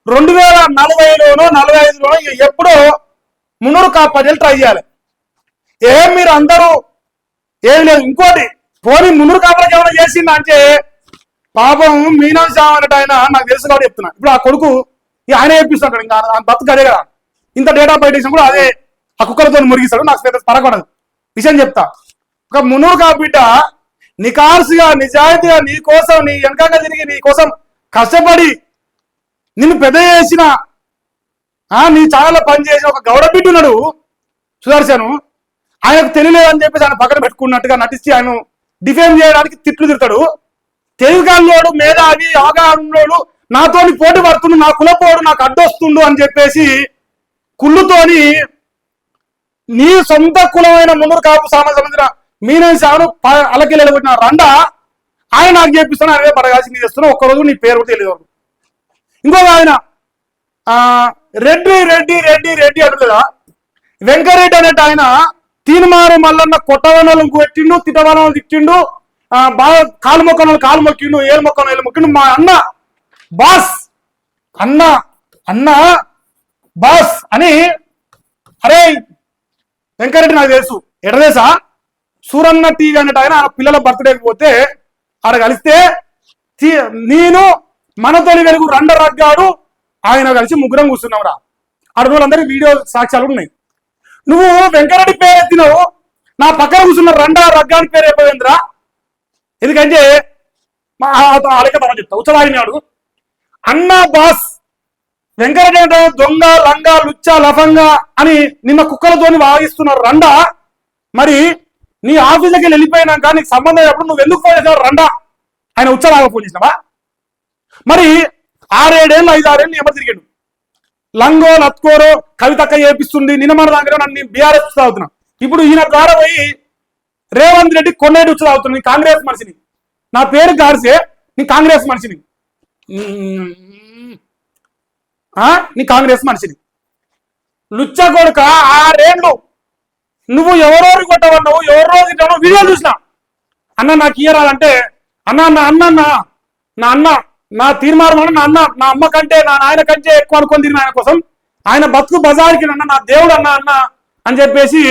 2040లోనో 45లోనో ఎప్పుడో 300 కాపాడేలు ట్రై చేయాలి. మీరు అందరూ ఏం లేదు. ఇంకోటి పోనీ 300 కాపాలకి ఏమైనా చేసిందా అంటే పాపం మీనాక్షి అన్నట్టు ఆయన నాకు తెలుసు కాబట్టి చెప్తున్నా. ఇప్పుడు ఆ కొడుకు ఆయన చేపిస్తాడు, ఇంకా బతుకు అదే కదా. ఇంత డేటా బయట కూడా అదే ఆ కుక్కలతో మురిగిస్తాడు. నాకు పరకూడదు విషయం చెప్తా. ఒక 300 కాపీట నికార్సుగా నిజాయితీగా నీ కోసం, నీ వెనకంగా తిరిగి నీ కోసం కష్టపడి నిన్ను పెద్ద చేసిన నీ ఛానల్లో పనిచేసిన ఒక గౌడ బిడ్డ ఉన్నాడు సుదర్శను. ఆయనకు తెలియలేదని చెప్పేసి ఆయన పక్కన పెట్టుకున్నట్టుగా నటించి ఆయన డిఫేమ్ చేయడానికి తిట్లు తిడతాడు. తెలుగులోడు, మేధావి, అవగాహనలోడు నాతోని పోటీ పడుతుండు, నా కులపోడు నాకు అడ్డొస్తుండు అని చెప్పేసి కుళ్ళుతోని నీ సొంత కులమైన 300 కాపు సామాజిక సంబంధించిన మీనాక్షి సాను అలకెళ్ళబట్టిన రండ ఆయన నాకు చేపిస్తాను. ఆయన పడగాల్సి నీ చేస్తున్నా. ఒక్కరోజు నీ పేరు కూడా తెలియదు. ఇంకొక ఆయన రెడ్డి అంటుదా వెంకరెడ్డి అనేట ఆయన తీన్మారు మల్లన్న కొట్టవనాలు కొట్టిండు, తిట్టవనాలు తిట్టిండు, బాగా కాలు మొక్కిండు, ఏలు మొక్కిండు. మా అన్న బాస్ అన్న బాస్ అని. అరే వెంకరెడ్డి నాకు తెలుసు ఎడదేసా సూరన్న టీవీ అన్నట్టు ఆయన పిల్లల బర్త్డేకి పోతే ఆడ కలిస్తే నేను మనతోని వెలుగు రండ రగ్గాడు ఆయన కలిసి ముగ్గురం కూర్చున్నావురా. ఆడ రోజులందరికీ వీడియో సాక్ష్యాలు ఉన్నాయి. నువ్వు వెంకరెడ్డి పేరు ఎత్తినావు, నా పక్కన కూర్చున్న రండ రగ్గాడి పేరు అయిపోయిందిరా. ఎందుకంటే ఆడక తర్వాత చెప్తా. ఉచ్చలాగినాడు అన్న బాస్ వెంకరెడ్డి అంటే దొంగ, లంగా, లుచ్చ, లఫంగా అని నిన్న కుక్కలతోని వాగిస్తున్నారు రండ. మరి నీ ఆఫీసుకి వెళ్ళిపోయినాక నీకు సంబంధం అయినప్పుడు నువ్వు ఎందుకు ఫోన్ చేసావు రండ? ఆయన ఉచ్చలాగా ఫోన్ చేసినావా? మరి 6-7 ఏళ్ళు 5-6 ఏళ్ళు ఎవరు తిరిగాడు. లంగో లత్కోరో కవితక్క చేపిస్తుంది. నిన్న మన దగ్గర నన్ను బీఆర్ఎస్ తాగుతున్నా. ఇప్పుడు ఈయన ద్వారా పోయి రేవంత్ రెడ్డి కొన్నేటి ఉచ్చు తాగుతున్నా. నీ కాంగ్రెస్ మనిషిని, నా పేరు గారిసే నీ కాంగ్రెస్ మనిషిని, నీ కాంగ్రెస్ మనిషిని లుచ్చ కొడుక 6 ఏళ్ళు నువ్వు ఎవరోరు కొట్టవన్నావు, ఎవరో తింటావు వీడియో చూసిన. అన్న నాకు ఇయ్యరాలంటే అన్న నా తీర్మానం నా అన్న, నా అమ్మ కంటే నా నాయన కంటే ఎక్కువ అనుకొని తిరిగిన ఆయన కోసం ఆయన బతుకు బజార్కి నా దేవుడు అన్న అని చెప్పేసి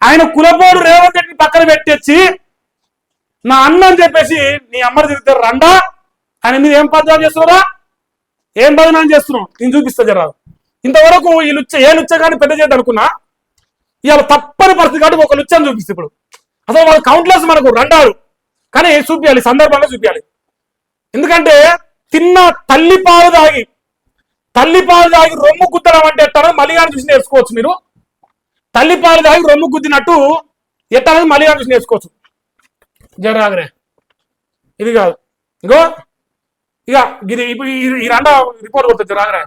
ఆయన కులపోడు రేవంత్ రెడ్డిని పక్కన పెట్టేసి నా అన్న అని చెప్పేసి నీ అమ్మని తిరుగుతారు రండా ఆయన మీద ఏం పద్యాలు చేస్తున్నారా, ఏం బదనాలు చేస్తున్నావు నేను చూపిస్తా జరా. ఇంతవరకు ఈ లుచ్చ ఏ లుచ్చ కానీ పెద్ద చేద్దాం అనుకున్నా, ఇవాళ తప్పని పరిస్థితి కాబట్టి ఒక లుచ్చని చూపిస్తే ఇప్పుడు అసలు వాళ్ళ కౌంట్లెస్ మనకు రండాలు, కానీ చూపించాలి సందర్భంగా చూపించాలి. ఎందుకంటే తిన్న తల్లిపాలు దాగి రొమ్ము గుద్దడం అంటే ఎట్టానో మలిగాని చూసి నేర్చుకోవచ్చు. మీరు తల్లిపాలు దాగి రొమ్ము గుద్దినట్టు ఎట్టానని మలిగాని చూసి నేర్చుకోవచ్చు. జరాగరే ఇది కాదు, ఇగో ఇక ఇది ఇప్పుడు ఈ రండ రిపోర్ట్ కొడుతుంది జరాగరే,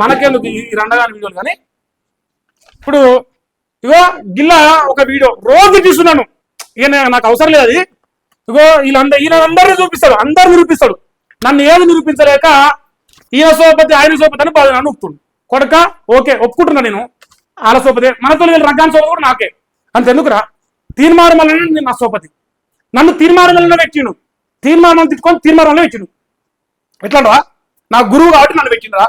మనకెందుకు ఈ రండగాని వీడియోలు. కానీ ఇప్పుడు ఇగో గిల్లా ఒక వీడియో రోజు తీసుకున్నాను, ఇక నాకు అవసరం లేదు అది. ఇగో ఈయనందరినీ చూపిస్తాడు, అందరు నిరూపిస్తాడు. నన్ను ఏది నిరూపించలేక ఈయన సోపతి ఆయన సోపతి అని నన్ను ఒప్పుతుండు. కొడక ఓకే ఒప్పుకుంటున్నా నేను, వాళ్ళ సోపతి మనతో రగ్గాన్ సోపతి కూడా నాకే. అంతెందుకురా తీర్మానం నేను నా సోపతి, నన్ను తీర్మానంలో పెట్టిండు, తీర్మానం తిట్టుకొని తీర్మానంలో పెట్టిండు. ఎట్లా నా గురువు కాబట్టి నన్ను పెట్టిండ్రా.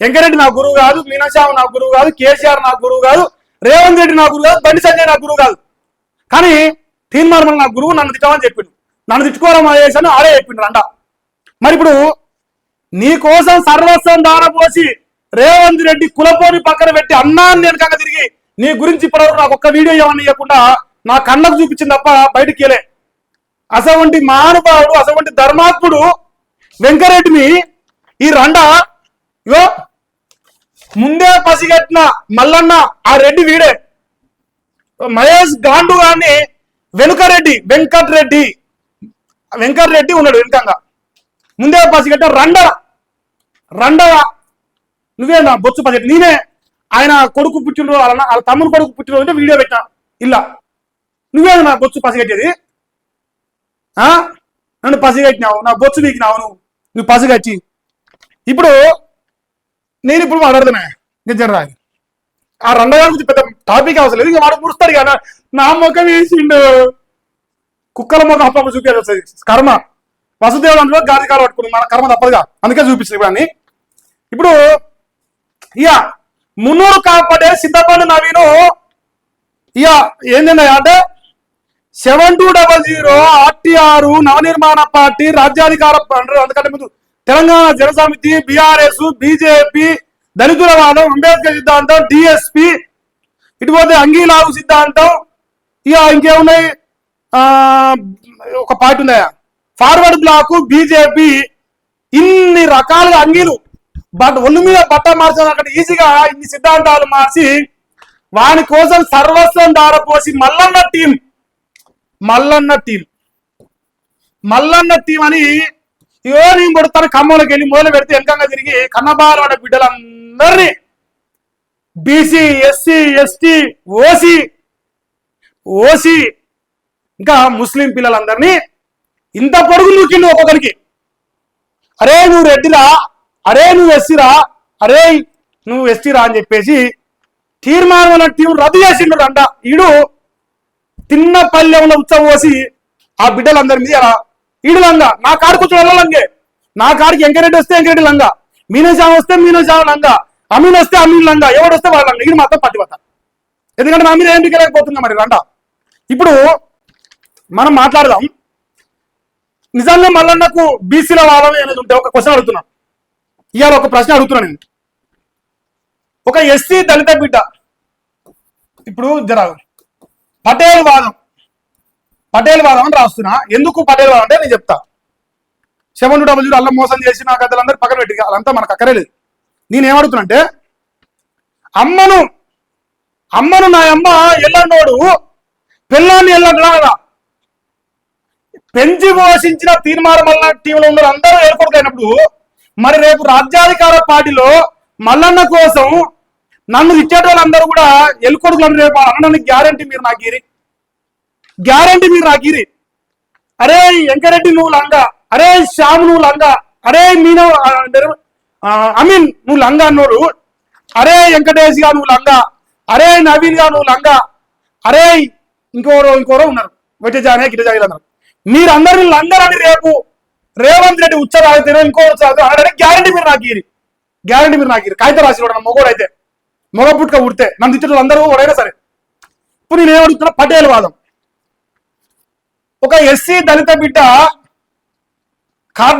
వెంకరెడ్డి నా గురువు కాదు, మీనాశావు నా గురువు కాదు, కేసీఆర్ నా గురువు కాదు, రేవంత్ రెడ్డి నా గురువు కాదు, బండి సంజయ్ నా గురువు కాదు. కానీ తీర్మానం నా గురువు నన్ను తిట్టమని చెప్పిండు, నన్ను తిట్టుకోవడం చేశాను ఆడే చెప్పిండు అంట. మరి ఇప్పుడు నీ కోసం సర్వస్వం దారపోసి రేవంత్ రెడ్డి కులపోని పక్కన పెట్టి అన్నాన్ని వెనకంగా తిరిగి నీ గురించి ఇప్పటివరకు నాకు ఒక్క వీడియో ఏమన్నా ఇవ్వకుండా నా కళ్ళకు చూపించింది తప్ప బయటికి వెళ్ళే అసవంటి మహానుభావుడు, అసవంటి ధర్మాత్ముడు వెంకరెడ్డిని ఈ రండ ఇగో ముందే పసిగట్టిన మల్లన్న ఆ రెడ్డి వీడే. మహేష్ గాండు గారిని వెంకటరెడ్డి ఉన్నాడు వెనుకంగా, ముందే పసిగట్టిన రండ నువ్వే నా బొచ్చు పసిగట్టి, నేనే ఆయన కొడుకు పుట్టినరోజు వాళ్ళ తమ్ముడు కొడుకు పుట్టినరోజు అంటే వీడియో పెట్టా ఇలా, నువ్వే నా బొచ్చు పసిగట్టేది, నన్ను పసిగట్టినావు, నా బొచ్చు వీకినావు నువ్వు పసిగచ్చి. ఇప్పుడు నేను ఇప్పుడు మాట్లాడుతున్నా నిజంగా ఆ రండగారి గురించి పెద్ద టాపిక్ అవసరం లేదు, ఇక వాడు మురుస్తాడు కదా నా ముఖం వేసిండు, కుక్కల ముఖం అప్ప చూపించాల్సి కర్మ. వసుదేవుడు అందులో గాది కాలు పట్టుకుని మన కర్మ తప్పదుగా, అందుకే చూపించింది ఇప్పుడు అన్ని. ఇప్పుడు ఇక మున్నూరు కాపాడే సిద్ధపండు నవీను ఇక ఏంటంటే అంటే 7200 RTR నవనిర్మాణ పార్టీ రాజ్యాధికార అందుకంటే ముందు తెలంగాణ జనసమితి, బీఆర్ఎస్, బీజేపీ, దళితుల వాదం, అంబేద్కర్ సిద్ధాంతం, డిఎస్పి, ఇటుపోతే అంగీలాగు సిద్ధాంతం, ఇక ఇంకేమున్నాయి ఒక పార్టీ ఉందా ఫార్వర్డ్ బ్లాక్, బీజేపీ, ఇన్ని రకాలుగా అంగీలు ఒళ్ళు మీద బట్ట మార్చాలంటే ఈజీగా ఇన్ని సిద్ధాంతాలు మార్చి వాని కోసం సర్వస్వం దారపోసి మల్లన్న టీం అని ఇవో నేను కొడుతాను ఖమ్మంలోకి వెళ్ళి మొదలు పెడితే వెనకంగా తిరిగి కన్నబాల బిడ్డలందరినీ బీసీ, ఎస్సీ, ఎస్టీ, ఓసీ ఇంకా ముస్లిం పిల్లలందరినీ ఇంత పొడుగు నూకిండు ఒక్కొక్కరికి. అరే నువ్వు రెడ్డిరా, అరే నువ్వు ఎస్సీరా, అరే నువ్వు ఎస్టీరా అని చెప్పేసి తీర్మానం టీం రద్దు చేసిండు అంట. ఈడు తిన్న పల్లెంలో ఉత్సవం పోసి ఆ బిడ్డలందరి మీద ఈడు లంగా, నా కాడికి వచ్చి లంగే, నా కాడికి వెంకరెడ్డి వస్తే వెంకరెడ్డి లంగా, మీనశామ వస్తే మీనశామ లంగా, అమీన్ వస్తే అమీన్ లంగా, ఎవడు వస్తే వాళ్ళ లంగా. ఇది మాత్రం పట్టివత, ఎందుకంటే నా మీద ఏం దిగలేకపోతున్నా మరి రంట. ఇప్పుడు మనం మాట్లాడదాం, నిజంగా మల్లన్నకు బీసీల వాదం అనేది ఉంటే ఒక క్వశ్చన్ అడుగుతున్నా, ఇవాళ ఒక ప్రశ్న అడుగుతున్నా నేను. ఒక ఎస్సీ దళిత బిడ్డ ఇప్పుడు పటేల్ వాదం అని రాస్తున్నా. ఎందుకు పటేల్ వాదం అంటే నేను చెప్తా. 7200 అల్లం మోసం చేసి నా కథలందరూ పక్కన పెట్టి అదంతా మనకు అక్కరేలేదు. నేనేమడుగుతున్నా అంటే అమ్మను నా అమ్మ ఎల్లన్నోడు పిల్లాన్ని ఎల్లన్నా కదా, పెంచి పోషించిన తీర్మానం మల్ల టీంలో ఉన్న అందరూ ఏర్పడుతున్నప్పుడు మరి రేపు రాజ్యాధికార పార్టీలో మల్లన్న కోసం నన్ను ఇచ్చేట వాళ్ళందరూ కూడా ఎల్కొడుకులు రేపు అన్నకి గ్యారంటీ మీరు నాకీరి. అరే వెంకరెడ్డి నువ్వు లంగా, అరే శ్యామ్ నువ్వు లంగా, అరే మీన అమీన్ నువ్వు లంగా అన్నోడు, అరే వెంకటేష్ గా నువ్వు లంగా, అరే నవీన్ గా నువ్వు లంగా, అరే ఇంకోరో ఉన్నారు వెటజానే గిటజాగి అన్నారు. మీరందరినీ లంగారని రేపు రేవంత్ రెడ్డి ఉచ్చరాగితే ఇంకో గ్యారంటీ మీరు నాకీరి. కాగితం రాసి మొగోడు అయితే మొగ పుట్టుక ఉడితే నన్ను తిట్టడం అందరూ ఎవరైనా సరే. ఇప్పుడు నేను ఏమడుగుతున్నా పటేల్ వాదం. ఒక ఎస్సీ దళిత బిడ్డ car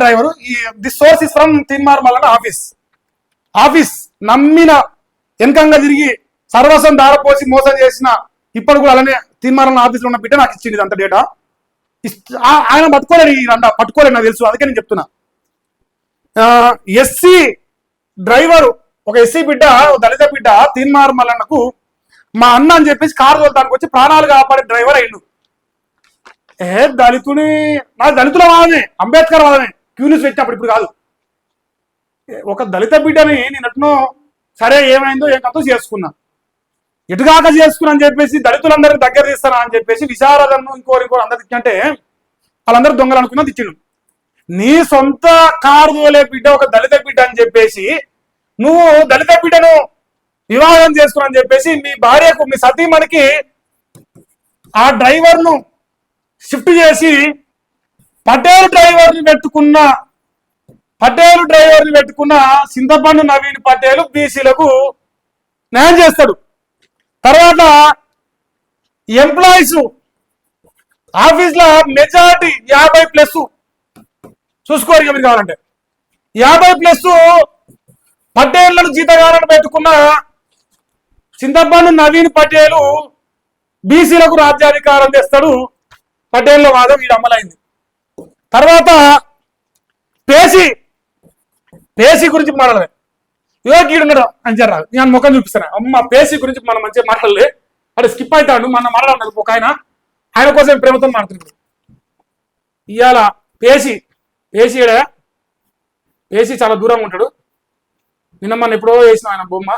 driver the source is from Teenmaar Mallanna office నమ్మిన వెనకంగా తిరిగి సర్వస్వం దారపోసి మోసం చేసిన ఇప్పుడు కూడా అలానే తీన్మార్ ఆఫీస్ లో ఉన్న బిడ్డ నాకు ఇచ్చింది అంత డేటా. ఆయన పట్టుకోలేడు, ఈ రండా పట్టుకోలేడు నాకు తెలుసు, అందుకే నేను చెప్తున్నా. ఎస్సీ డ్రైవరు ఒక ఎస్సీ బిడ్డ దళిత బిడ్డ తీన్మార్ మల్లన్నకు మా అన్న అని చెప్పేసి కారు తోలడానికి వచ్చి ప్రాణాలు కాపాడే డ్రైవర్ అయిండు. దళితుని నా దళితుల వాదమే, అంబేద్కర్ వాదమే, క్యూనిస్ పెట్టినప్పుడు ఇప్పుడు కాదు. ఒక దళిత బిడ్డని నేను ఎట్నో సరే ఏమైందో ఏం కథ చేసుకున్నా, ఎటుగాక చేసుకున్నా అని చెప్పేసి దళితులందరికీ దగ్గర తీస్తానా అని చెప్పేసి విశారదన్ను ఇంకోరు అందరు ఇచ్చింటే వాళ్ళందరూ దొంగలు అనుకున్నా తెచ్చిండు. నీ సొంత కారు తోలే బిడ్డ ఒక దళిత బిడ్డ అని చెప్పేసి నువ్వు దళిత బిడ్డను వివాహం చేసుకున్నా అని చెప్పేసి మీ భార్యకు మీ సతీమణికి ఆ డ్రైవర్ ను షిఫ్ట్ చేసి పటేల్ డ్రైవర్ ని పెట్టుకున్న చింతపండు నవీన్ పటేల్ బీసీలకు న్యాయం చేస్తాడు. తర్వాత ఎంప్లాయీస్ ఆఫీస్ లో మెజారిటీ 50+ చూసుకోరు మీరు కావాలంటే 50+ పటేళ్లను జీతగాలను పెట్టుకున్న చింతపండు నవీన్ పటేల్ బీసీలకు రాజ్యాధికారం తెస్తాడు. పటేళ్ల వాదం వీడు అమలైంది. తర్వాత పేసి గురించి మాట్లాడలే, యోగీడున్నాడు అని చెప్పారు. నేను ముఖం చూపిస్తాను. అమ్మ పేసి గురించి మనం మంచిగా మాట్లాడలే, అక్కడ స్కిప్ అవుతాడు. మన మాట్లాడలేదు ఒక ఆయన కోసం ప్రేమతో మాట్లాడుతున్నాడు. ఇవాళ పేసి చాలా దూరంగా ఉంటాడు. నిన్న మన ఎప్పుడో వేసిన ఆయన బొమ్మ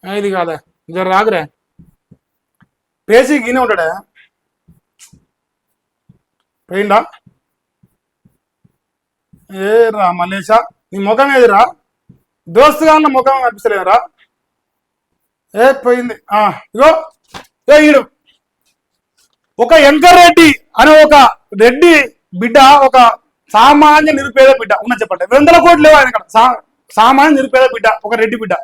ఇది కాదా జర రాగురే. పేసి గీనే ఉంటాడా పోయిందా? ఏ రా మల్లేషా, నీ ముఖం ఏదిరా? దోస్తుగా ఉన్న ముఖం కనిపిస్తలేదురా? పోయింది. ఇగో ఈడు ఒక వెంకరెడ్డి అనే ఒక రెడ్డి బిడ్డ, ఒక సామాన్య నిరుపేద బిడ్డ ఉన్న చెప్పండి. 100 కోట్లు లేవు ఆయన ఇక్కడ. సామాన్య నిరుపేద బిడ్డ, ఒక రెడ్డి బిడ్డ.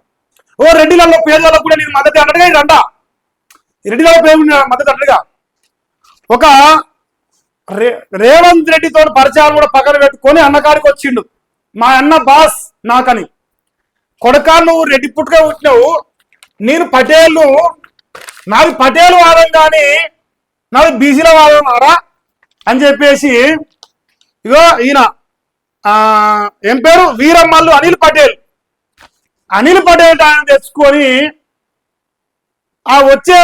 రెడ్డిలలో పేదలలో కూడా నేను మద్దతు అన్నట్టుగా ఇది అంట. రెడ్డిలలో పేరు మద్దతు అన్నట్టుగా ఒక రేవంత్ రెడ్డితో పరిచయాలు కూడా పక్కన పెట్టుకొని అన్నకాడికి వచ్చిండు. మా అన్న బాస్ నాకని కొడకా, నువ్వు రెడ్డి పుట్టుగా వచ్చినావు, నేను పటేలు, నాది పటేలు వాదం కానీ నాది బీసీల వాదం ఆరా అని చెప్పేసి ఇగో ఈయన ఏం పేరు వీరమ్మల్లు అనిల్ పటేల్ ఆయన తెచ్చుకొని ఆ వచ్చే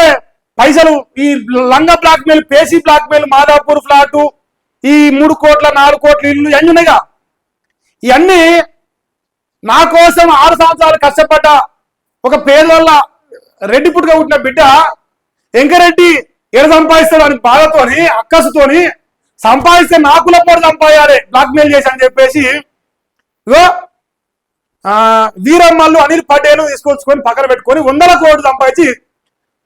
పైసలు ఈ లంగా బ్లాక్ మెయిల్, పేసీ బ్లాక్ మెయిల్, మాదాపూర్ ఫ్లాటు, ఈ 3 కోట్ల 4 కోట్ల ఇల్లు ఇవన్నీ ఉన్నాయిగా, ఇవన్నీ నా కోసం 6 సంవత్సరాలు కష్టపడ్డ ఒక పేదల రెడ్డి పుట్టుగా పుట్టిన బిడ్డ వెంకరెడ్డి ఏడు సంపాదిస్తాడు అని బాధతోని అక్కసుతోని సంపాదిస్తే నాకుల పోటీ సంపాదాలి బ్లాక్ మెయిల్ చేసి అని చెప్పేసి ఇగో వీరమ్మల్లు అనిల్ పటేల్ తీసుకొచ్చుకొని పక్కన పెట్టుకొని 100 కోట్లు సంపాదించి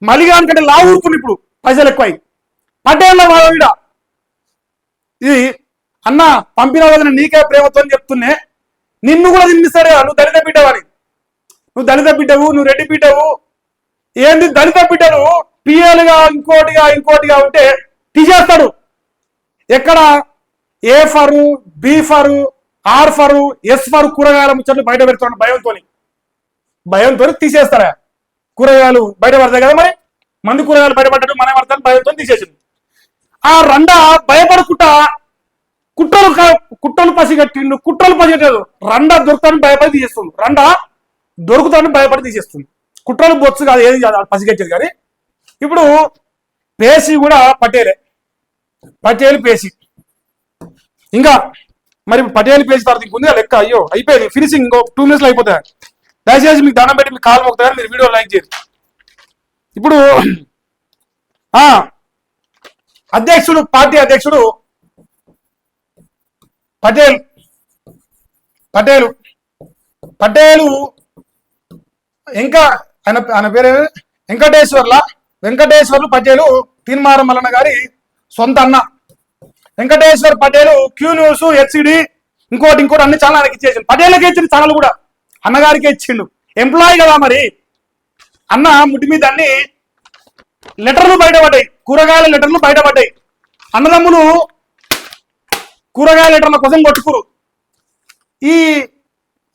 మలిగాన్ కంటే లా ఊరుకుని ఇప్పుడు పైసలు ఎక్కువై పటేళ్ళ వాడ ఇది అన్న పంపిన వదిన నీకే ప్రేమతో చెప్తున్నే, నిన్ను కూడా తినిస్తాడే. నువ్వు దళిత బిడ్డవని, నువ్వు దళిత బిడ్డవు, నువ్వు రెడ్డి బిడ్డవు. ఏంది దళిత బిడ్డలు పిఎల్గా ఇంకోటిగా ఉంటే తీసేస్తాడు. ఎక్కడ A for, B for, R for, S for కూరగాయల ముచ్చట్లు బయట పెడుతున్నాడు భయంతో తీసేస్తారా? కూరగాయలు బయట పడతాయి కదా, మరి మంది కూరగాయలు బయటపడ్డట్టు మన పడతాను భయంతో తీసేసింది. ఆ రండ భయపడకుండా కుట్రలు పసిగట్టిండు. కుట్రలు పసిగట్టాడు. రండ దొరుకుతాను భయపడి తీసేస్తుంది. రండ దొరుకుతాను భయపడి తీసేస్తుంది. కుట్రలు బొచ్చు కాదు, ఏది కాదు పసిగట్టేది. కానీ ఇప్పుడు పేసి కూడా పటేల్ పేసి ఇంకా మరి పటేల్ పేసి తర్వాత ఇంకొంది లెక్క. అయ్యో అయిపోయింది, ఫినిషింగ్. ఇంకో 2 minutes అయిపోతాయి. దయచేసి మీకు దండం పెట్టి మీకు కాలు మొక్కుతారు, మీరు వీడియో లైక్ చేయరు. ఇప్పుడు పార్టీ అధ్యక్షుడు పటేలు ఇంకా ఆయన పేరు వెంకటేశ్వర్లు పటేలు తీన్మార్ మల్లన్న గారి సొంత అన్న. వెంకటేశ్వర్ పటేలు క్యూ న్యూస్, హెచ్సిడి, ఇంకోటి అన్ని ఛానల్ ఆయనకి ఇచ్చేసిండు. పటేళ్ళకి ఇచ్చిన ఛానల్ కూడా అన్నగారికి ఇచ్చిండు. ఎంప్లాయీ కదా, మరి అన్న ముట్టి మీద అన్ని లెటర్లు బయటపడ్డాయి, కూరగాయల లెటర్లు బయటపడ్డాయి. అన్నదమ్ములు కూరగాయల లెటర్ల కోసం కొట్టుకురు. ఈ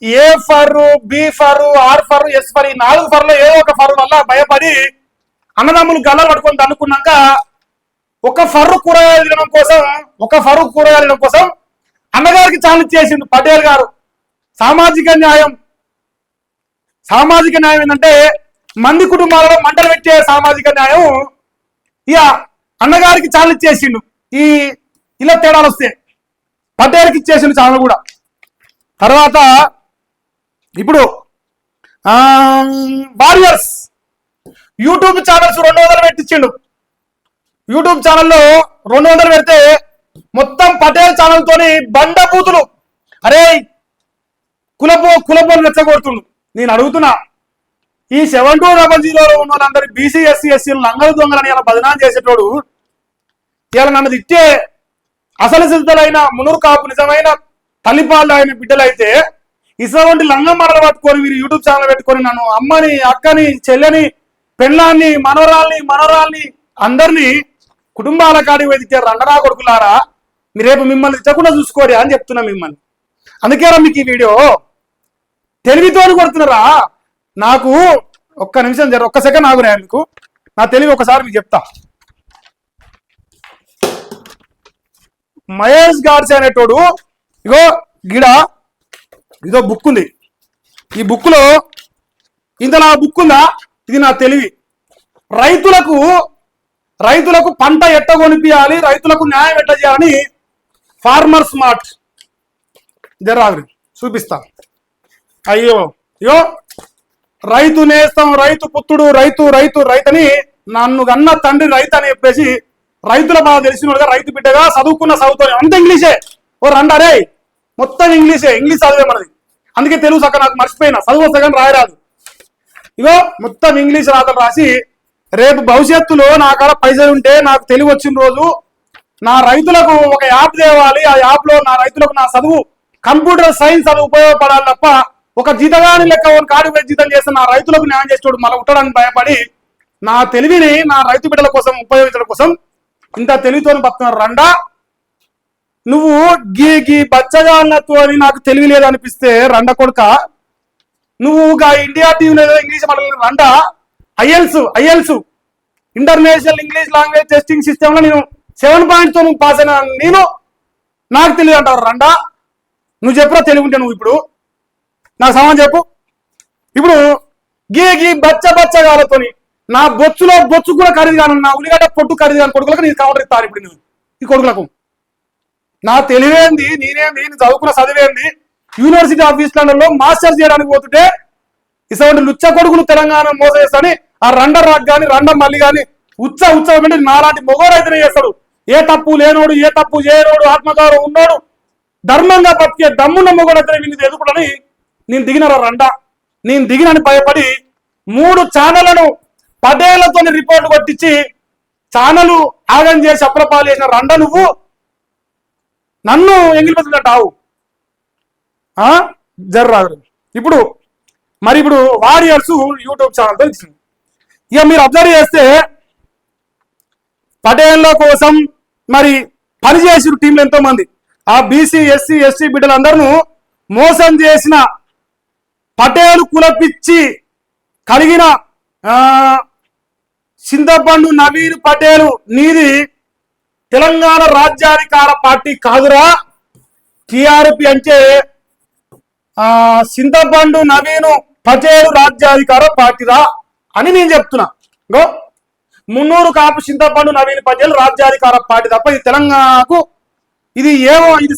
A for, B for, R for, S for, ఈ 4 ఫర్లో ఏదో ఒక ఫర్ వల్ల భయపడి అన్నదమ్ములు గల్లలు పట్టుకొని తన్నుకున్నాక ఒక ఫర్రు కూరగాయలు తినడం కోసం అన్నగారికి ఛాలెంజ్ చేసిండు పటేల్ గారు. సామాజిక న్యాయం ఏంటంటే మంది కుటుంబాలలో మంటలు పెట్టే సామాజిక న్యాయం. ఇక అన్నగారికి ఛాలెంజ్ చేసిండు. ఈ ఇలా తేడాలు వస్తే పటేల్కి ఇచ్చేసిండు ఛానల్ కూడా. తర్వాత ఇప్పుడు వారియర్స్ యూట్యూబ్ ఛానల్స్ 200 పెట్టించిండు. యూట్యూబ్ ఛానల్లో 200 పెడితే మొత్తం పటేల్ ఛానల్ తోని బండబూతులు. అరే కులపోలు రెచ్చగొడుతుండు. నేను అడుగుతున్నా, ఈ 7200 ఉన్న వాళ్ళందరూ బీసీ ఎస్సీ ఎస్సీలు లంగలు దొంగలని ఇలా బదనాం చేసేటోడు ఇలా నన్ను తిట్టే అసలు సిద్ధులైన మునురు కాపు నిజమైన తల్లిపాళ్ళు ఆయన బిడ్డలైతే ఇటువంటి లంగం మరలు పట్టుకొని మీరు యూట్యూబ్ ఛానల్ పెట్టుకొని నన్ను అమ్మని, అక్కని, చెల్లెని, పెళ్ళాన్ని, మనవరాల్ని అందరినీ కుటుంబాల కాడికి వెతికే రంగరా కొడుకులారా, మీరు రేపు మిమ్మల్ని తిట్టకుండా చూసుకోరి అని చెప్తున్నా మిమ్మల్ని. అందుకేరా మీకు ఈ వీడియో. తెలివితోని కొడుతున్నారా? నాకు ఒక్క నిమిషం ఒక్క సెకండ్ ఆగురా. మీకు నా తెలివి ఒకసారి మీకు చెప్తా. మహేష్ గాడ్స్ అనేటోడు ఇగో ఇదో బుక్ ఉంది. ఈ బుక్ లో ఇంతలా బుక్ ఉందా? ఇది నా తెలివి. రైతులకు పంట ఎట్ట కొనిపియాలి, రైతులకు న్యాయం ఎట్ట చేయాలని ఫార్మర్ స్మార్ట్ జరాగ్రి చూపిస్తా. అయ్యో రైతు నేస్తం, రైతు పుత్రుడు, రైతు అని నన్ను కన్న తండ్రి రైతు అని చెప్పేసి రైతుల బాగా తెలిసినోడుగా రైతు బిడ్డగా చదువుతాను. అంత ఇంగ్లీషే. ఓ రండారే మొత్తం ఇంగ్లీష్ చదివే మనది. అందుకే తెలుగు సక్క నాకు మర్చిపోయినా, చదువు సగం రాయరాదు. ఇగో మొత్తం ఇంగ్లీష్ రాతలు రాసి రేపు భవిష్యత్తులో నా కాడ పైసలు ఉంటే నాకు తెలివి వచ్చిన రోజు నా రైతులకు ఒక యాప్ తేవాలి. ఆ యాప్ లో నా రైతులకు నా చదువు కంప్యూటర్ సైన్స్ అది ఉపయోగపడాలి తప్ప ఒక జీతగాని లెక్క కాడి పోయి జీతం చేస్తే నా రైతులకు న్యాయం చేసేవాడు మళ్ళీ ఉట్టడానికి భయపడి నా తెలివిని నా రైతు బిడ్డల కోసం ఉపయోగించడం కోసం ఇంత తెలివితో బతున్నారు. రండా నువ్వు గీ బచ్చగాళ్ళతో నాకు తెలివి లేదనిపిస్తే రండ కొడుక, నువ్వు ఇండియా టీవీ ఇంగ్లీష్ మాట్లాడిన రండా IELTS international English language testing system లో నేను 7.తో నువ్వు పాస్ అయినా నేను నాకు తెలియదు అంటావు. రండా నువ్వు చెప్పరా తెలివి ఉంటే నువ్వు ఇప్పుడు నాకు సమాధానం చెప్పు. ఇప్పుడు గీ బచ్చగాలతోని నా బొచ్చు కూడా ఖరీదు కాను, నా ఉల్లిగడ్డ పొట్టు ఖరీదు కాని కొడుకులకు నేను కౌంటర్ ఇస్తాను. ఇప్పుడు నువ్వు ఈ కొడుకులకు నా తెలివేంది, నేను చదువుకున్న చదివేంది. యూనివర్సిటీ ఆఫ్ ఈస్ట్ లండన్ లో మాస్టర్స్ చేయడానికి పోతుంటే ఇటువంటి లుచ్చ కొడుకులు తెలంగాణ మోసేస్తాని ఆ రండ రాక్ గాని రండ మల్లి గాని ఉత్సవం నాలాంటి మొగోరైతేనే చేస్తాడు. ఏ తప్పు లేనోడు, ఏ తప్పు చేయనోడు, ఆత్మగారు ఉన్నోడు, ధర్మంగా బతికే దమ్మున్న మొగోడైతే వీళ్ళు ఎదుగుడని నేను దిగినరా రండ. నేను దిగినని భయపడి 3 ఛానళ్లను పదేళ్లతో రిపోర్టు కొట్టించి ఛానల్ ఆగం చేసి అప్రపాలు చేసిన రండ నువ్వు నన్ను ఎంగిలిపోతున్నట్టావు జర్రాదు. ఇప్పుడు వారియర్స్ యూట్యూబ్ ఛానల్తో ఇచ్చింది. ఇక మీరు అబ్జర్వ్ చేస్తే పటేళ్ల కోసం మరి పనిచేసిన టీంలు ఎంతో మంది ఆ బీసీ ఎస్సీ ఎస్టీ బిడ్డలందరూ మోసం చేసిన పటేల్ కులపిచ్చి కలిగిన చింతపండు నవీన్ పటేల్ నీది తెలంగాణ రాజ్యాధికార పార్టీ కాదురా. టిఆర్పి అంటే చింతపండు నవీన్ పటేల్ రాజ్యాధికార పార్టీరా అని నేను చెప్తున్నా. మున్నూరు కాపు చింతపండు నవీన్ పటేల్ రాజ్యాధికార పార్టీ తప్ప ఇది తెలంగాణకు ఇది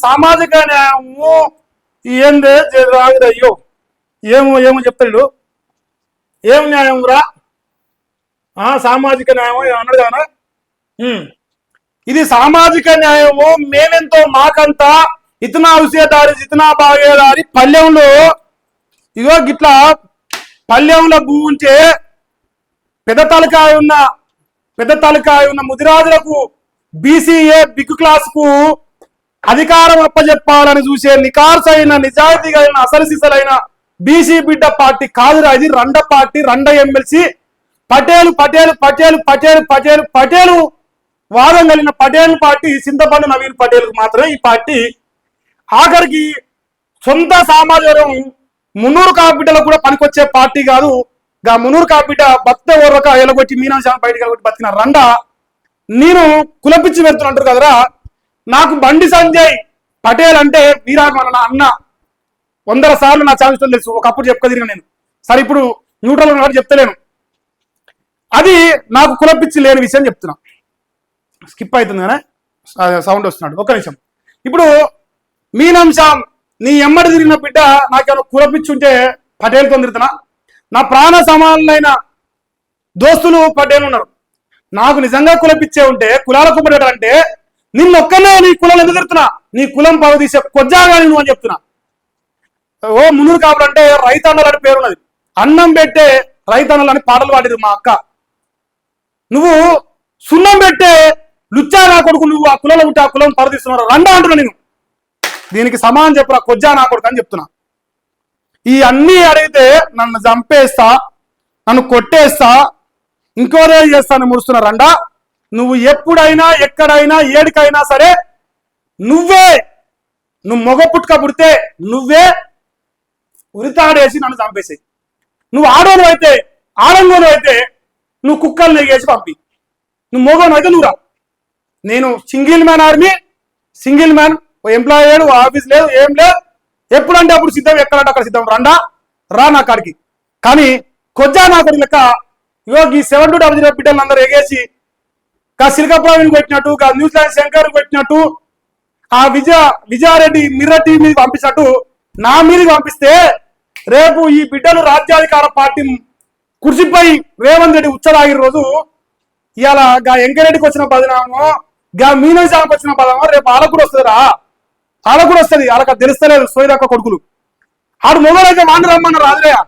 సామాజిక న్యాయము ఏందే అయ్యో ఏమో చెప్తాడు. ఏం న్యాయం రా? సామాజిక న్యాయము అన్నాడు కదా. ఇది సామాజిక న్యాయము. మేమెంతో మాకంతా ఇతనా హుసేదారి ఇతనా బాగేదారి పల్లెంలో ఇగో గిట్లా పల్లెంలో భూ ఉంటే పెద్ద తలకాయ ఉన్న ముదిరాజులకు బీసీఏ బిగ్ క్లాస్ కు అధికారం అప్పచెప్పాలని చూసే నికార్సైన నిజాయితీగా అసలు సిసలైన బీసీ బిడ్డ పార్టీ కాదురా ఇది. రండ పార్టీ, రండ ఎమ్మెల్సీ పటేలు పటేలు పటేలు పటేలు పటేలు పటేలు వాదం కలిగిన పటేల్ పార్టీ చింతపండు నవీన్ పటేల్ మాత్రమే ఈ పార్టీ. ఆఖరికి సొంత సామాజిక మున్నూరు కాపిటలకు కూడా పనికొచ్చే పార్టీ కాదు. గా మున్నూరు కాపిట భక్త ఓర్వక ఎలగొట్టి మీనాంశాన్ని బయటకు ఎలగొట్టి బతికిన రండ నేను కులపిచ్చి పెడుతున్నట్టు కదరా. నాకు బండి సంజయ్ పటేల్ అంటే వీరాగమన అన్న 100 సార్లు నా ఛానల్స్ తెలుసు. ఒకప్పుడు చెప్పుకోదిరిగా నేను, సరే ఇప్పుడు న్యూట్రల్ ఉన్నట్టు చెప్తలేను. అది నాకు కులపిచ్చి లేని విషయం చెప్తున్నా. స్కిప్ అవుతుంది కానీ సౌండ్ వస్తున్నాడు. ఒక్క నిమిషం. ఇప్పుడు మీనాంశం నీ ఎమ్మడి తిరిగిన బిడ్డ నాకేమైనా కులపిచ్చి ఉంటే పటేల్తో తిరుగుతున్నా. నా ప్రాణ సమానులైన దోస్తులు పటేల్ ఉన్నారు. నాకు నిజంగా కులపిచ్చే ఉంటే కులాల కుమ్మడి అంటే నిన్నొక్కనే నీ కులం ఎందుకు తిరుగుతున్నా, నీ కులం పవ తీసే కొజ్జాగా నువ్వు అని చెప్తున్నా. ఓ మున్నూరు కావాలంటే రైతన్నలు అని పేరున్నది. అన్నం పెట్టే రైతన్నలు అని పాటలు పాడిరు మా అక్క. నువ్వు సున్నం పెట్టే లుచ్చా నా కొడుకు నువ్వు ఆ కులంలో ఉంటే ఆ కులం పరదీస్తున్నారు రండా అంటున్నా. నేను దీనికి సమానం చెప్పురా కొజ్జా నా కొడుకు అని చెప్తున్నా. ఈ అన్ని అడిగితే నన్ను చంపేస్తా, నన్ను కొట్టేస్తా, ఇంకోదే చేస్తాను ముడుస్తున్నా రండా. నువ్వు ఎప్పుడైనా ఎక్కడైనా ఏడికైనా సరే నువ్వు మొగ పుట్టుక పుడితే నువ్వే ఉరితాడేసి నన్ను చంపేసాయి. నువ్వు ఆడోను అయితే ఆడంగోను అయితే నువ్వు కుక్కలు నెగేసి పంపి, నువ్వు మోగోను అయితే నువ్వు రా. నేను single man army, single man, employee లేడు, ఆఫీస్ లేదు, ఏం లేదు. ఎప్పుడంటే అప్పుడు సిద్ధం, ఎక్కడంటే అక్కడ సిద్ధం. రా నా కాడికి. కానీ కొజ్జా నా కొడుకు లెక్క ఇగో ఈ 7-0 బిడ్డలు అందరూ ఎగేసి గా సిల్కప్రావిని పెట్టినట్టు, గా న్యూజిలాండ్ శంకర్ పెట్టినట్టు, ఆ విజయారెడ్డి మిర్రటి మీద పంపించినట్టు నా మీదకి పంపిస్తే రేపు ఈ బిడ్డలు రాజ్యాధికార పార్టీ కుర్చీపై రేవంత్ రెడ్డి ఉచ్చరాగిన రోజు ఇవాళ గా వెంకరెడ్డికి వచ్చిన బదనామో, గా మీనాశానికి వచ్చిన బదనామో రేపు వాళ్ళకు కూడా వస్తుందిరా. వాళ్ళకు కూడా వస్తుంది. వాళ్ళకి తెలుస్తలేదు సోయిదక్క కొడుకులు. ఆడు మొగలైతే వాడిని రమ్మని రాదులేయా,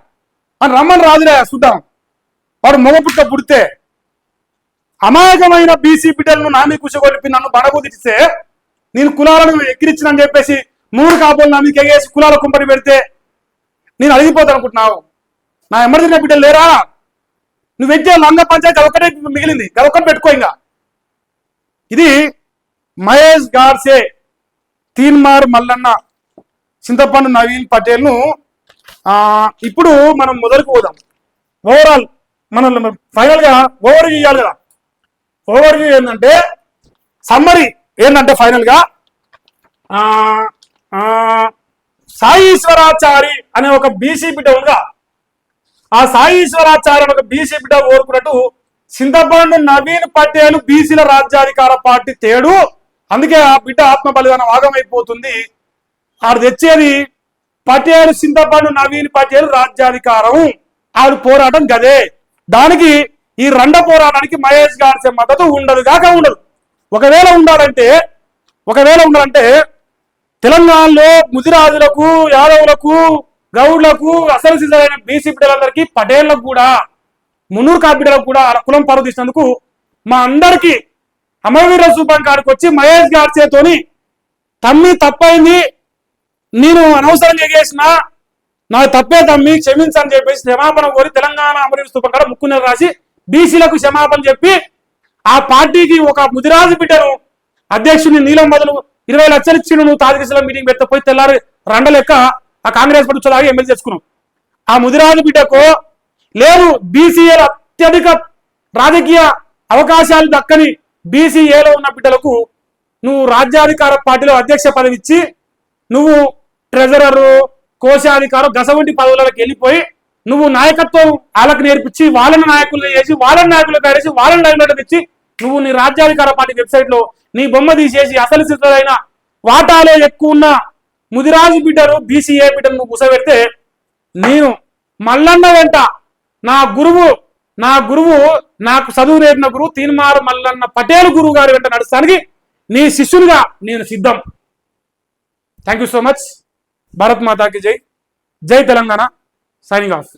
అని రమ్మని రాదులేయా చూద్దాం. వాడు మొగ పుట్ట పుడితే అమాయకమైన బీసీ బిడ్డలను నా మీద కూర్చోగొలిపి నన్ను బడబుదిస్తే నేను కులాలను ఎక్కిరించినని చెప్పేసి 3 కాపులు నా మీకు ఎగేసి కులాల కుంపడి పెడితే నేను అడిగిపోతాను అనుకుంటున్నావు. నా ఎమ్మడిన బిడ్డలు లేరా? నువ్వు వెచ్చే లంగ పంచాయతీ ఒకటే మిగిలింది, ఒక్కటి పెట్టుకో. ఇంకా ఇది మహేష్ గాడ్సే, తీన్మార్ మల్లన్న, చింతపండు నవీన్ పటేల్ ను. ఇప్పుడు మనం మొదలుకు పోదాం. ఓవరాల్ మనం ఫైనల్ గా ఓవర్ వ్యూ ఇవ్వాలి కదా. ఓవర్ వ్యూ ఏంటంటే, సమ్మరీ ఏంటంటే ఫైనల్ గా సాయి ఈశ్వరాచారి అనే ఒక బీసీ బిడ్డ ఉందా, ఆ సాయి ఈశ్వరాచారి అనే ఒక బీసీ బిడ్డ కోరుకున్నట్టు చింతపండు నవీన్ పటేల్ బీసీల రాజ్యాధికార పార్టీ తేడు. అందుకే ఆ బిడ్డ ఆత్మ బలిదానం ఆగమైపోతుంది. ఆడు తెచ్చేది పటేల్, చింతపండు నవీన్ పటేల్ రాజ్యాధికారం. ఆడు పోరాటం గదే. దానికి ఈ రెండ పోరాటానికి మహేష్ గాడ్సే మద్దతు ఉండదు కాక ఉండదు. ఒకవేళ ఉండాలంటే తెలంగాణలో ముదిరాజులకు, యాదవులకు, గౌడ్లకు, అసలు సిద్ధమైన బీసీ బిడ్డలందరికీ, పటేళ్లకు కూడా, మున్నూరు కాపిటలకు కూడా కులం పరుదిస్తున్నందుకు మా అందరికీ అమరవీర సూపం కాడికి వచ్చి మహేష్ గాడ్సేతోని తమ్మి తప్పైంది, నేను అనవసరంగా ఎగేసిన, నాకు తప్పే తమ్మి క్షమించని చెప్పేసి క్షమాపణ కోరి తెలంగాణ అమరవీర స్తూపం కాడ ముక్కుని రాసి బీసీలకు క్షమాపణ చెప్పి ఆ పార్టీకి ఒక ముదిరాజు బిడ్డను అధ్యక్షుని నీలం బదులు 20 లక్షలు ఇచ్చిండు. నువ్వు తాజకీసలో మీటింగ్ పెడితే పోయి తెల్లారి రండ లెక్క ఆ కాంగ్రెస్ పార్టీ వచ్చేలాగా ఎమ్మెల్యే చేసుకున్నావు. ఆ ముదిరాజు బిడ్డకు లేదు బీసీఏలో అత్యధిక రాజకీయ అవకాశాలు దక్కని బీసీఏలో ఉన్న బిడ్డలకు నువ్వు రాజ్యాధికార పార్టీలో అధ్యక్ష పదవి ఇచ్చి నువ్వు ట్రెజరర్, కోశాధికారం, గసవంటి పదవులకు వెళ్ళిపోయి నువ్వు నాయకత్వం వాళ్ళకి నేర్పించి వాళ్ళని నాయకులు చేసి వాళ్ళని నాయకులు కాడేసి వాళ్ళని నాయకులు ఇచ్చి నువ్వు నీ రాజ్యాధికార పార్టీ వెబ్సైట్ లో నీ బొమ్మ తీసేసి అసలు సిద్ధమైన వాటాలో ఎక్కువ ఉన్న ముదిరాజు బిడ్డను, బీసీఏ బిడ్డను నువ్వు కూసబెడితే నేను మల్లన్న వెంట నా గురువు నాకు చదువు నేర్పిన గురువు తీన్మార్ మల్లన్న పటేల్ గురువు గారి వెంట నడుస్తానికి నీ శిష్యునిగా నేను సిద్ధం. Thank you so much. Bharat మాతాకి జై. జై తెలంగాణ. Signing off.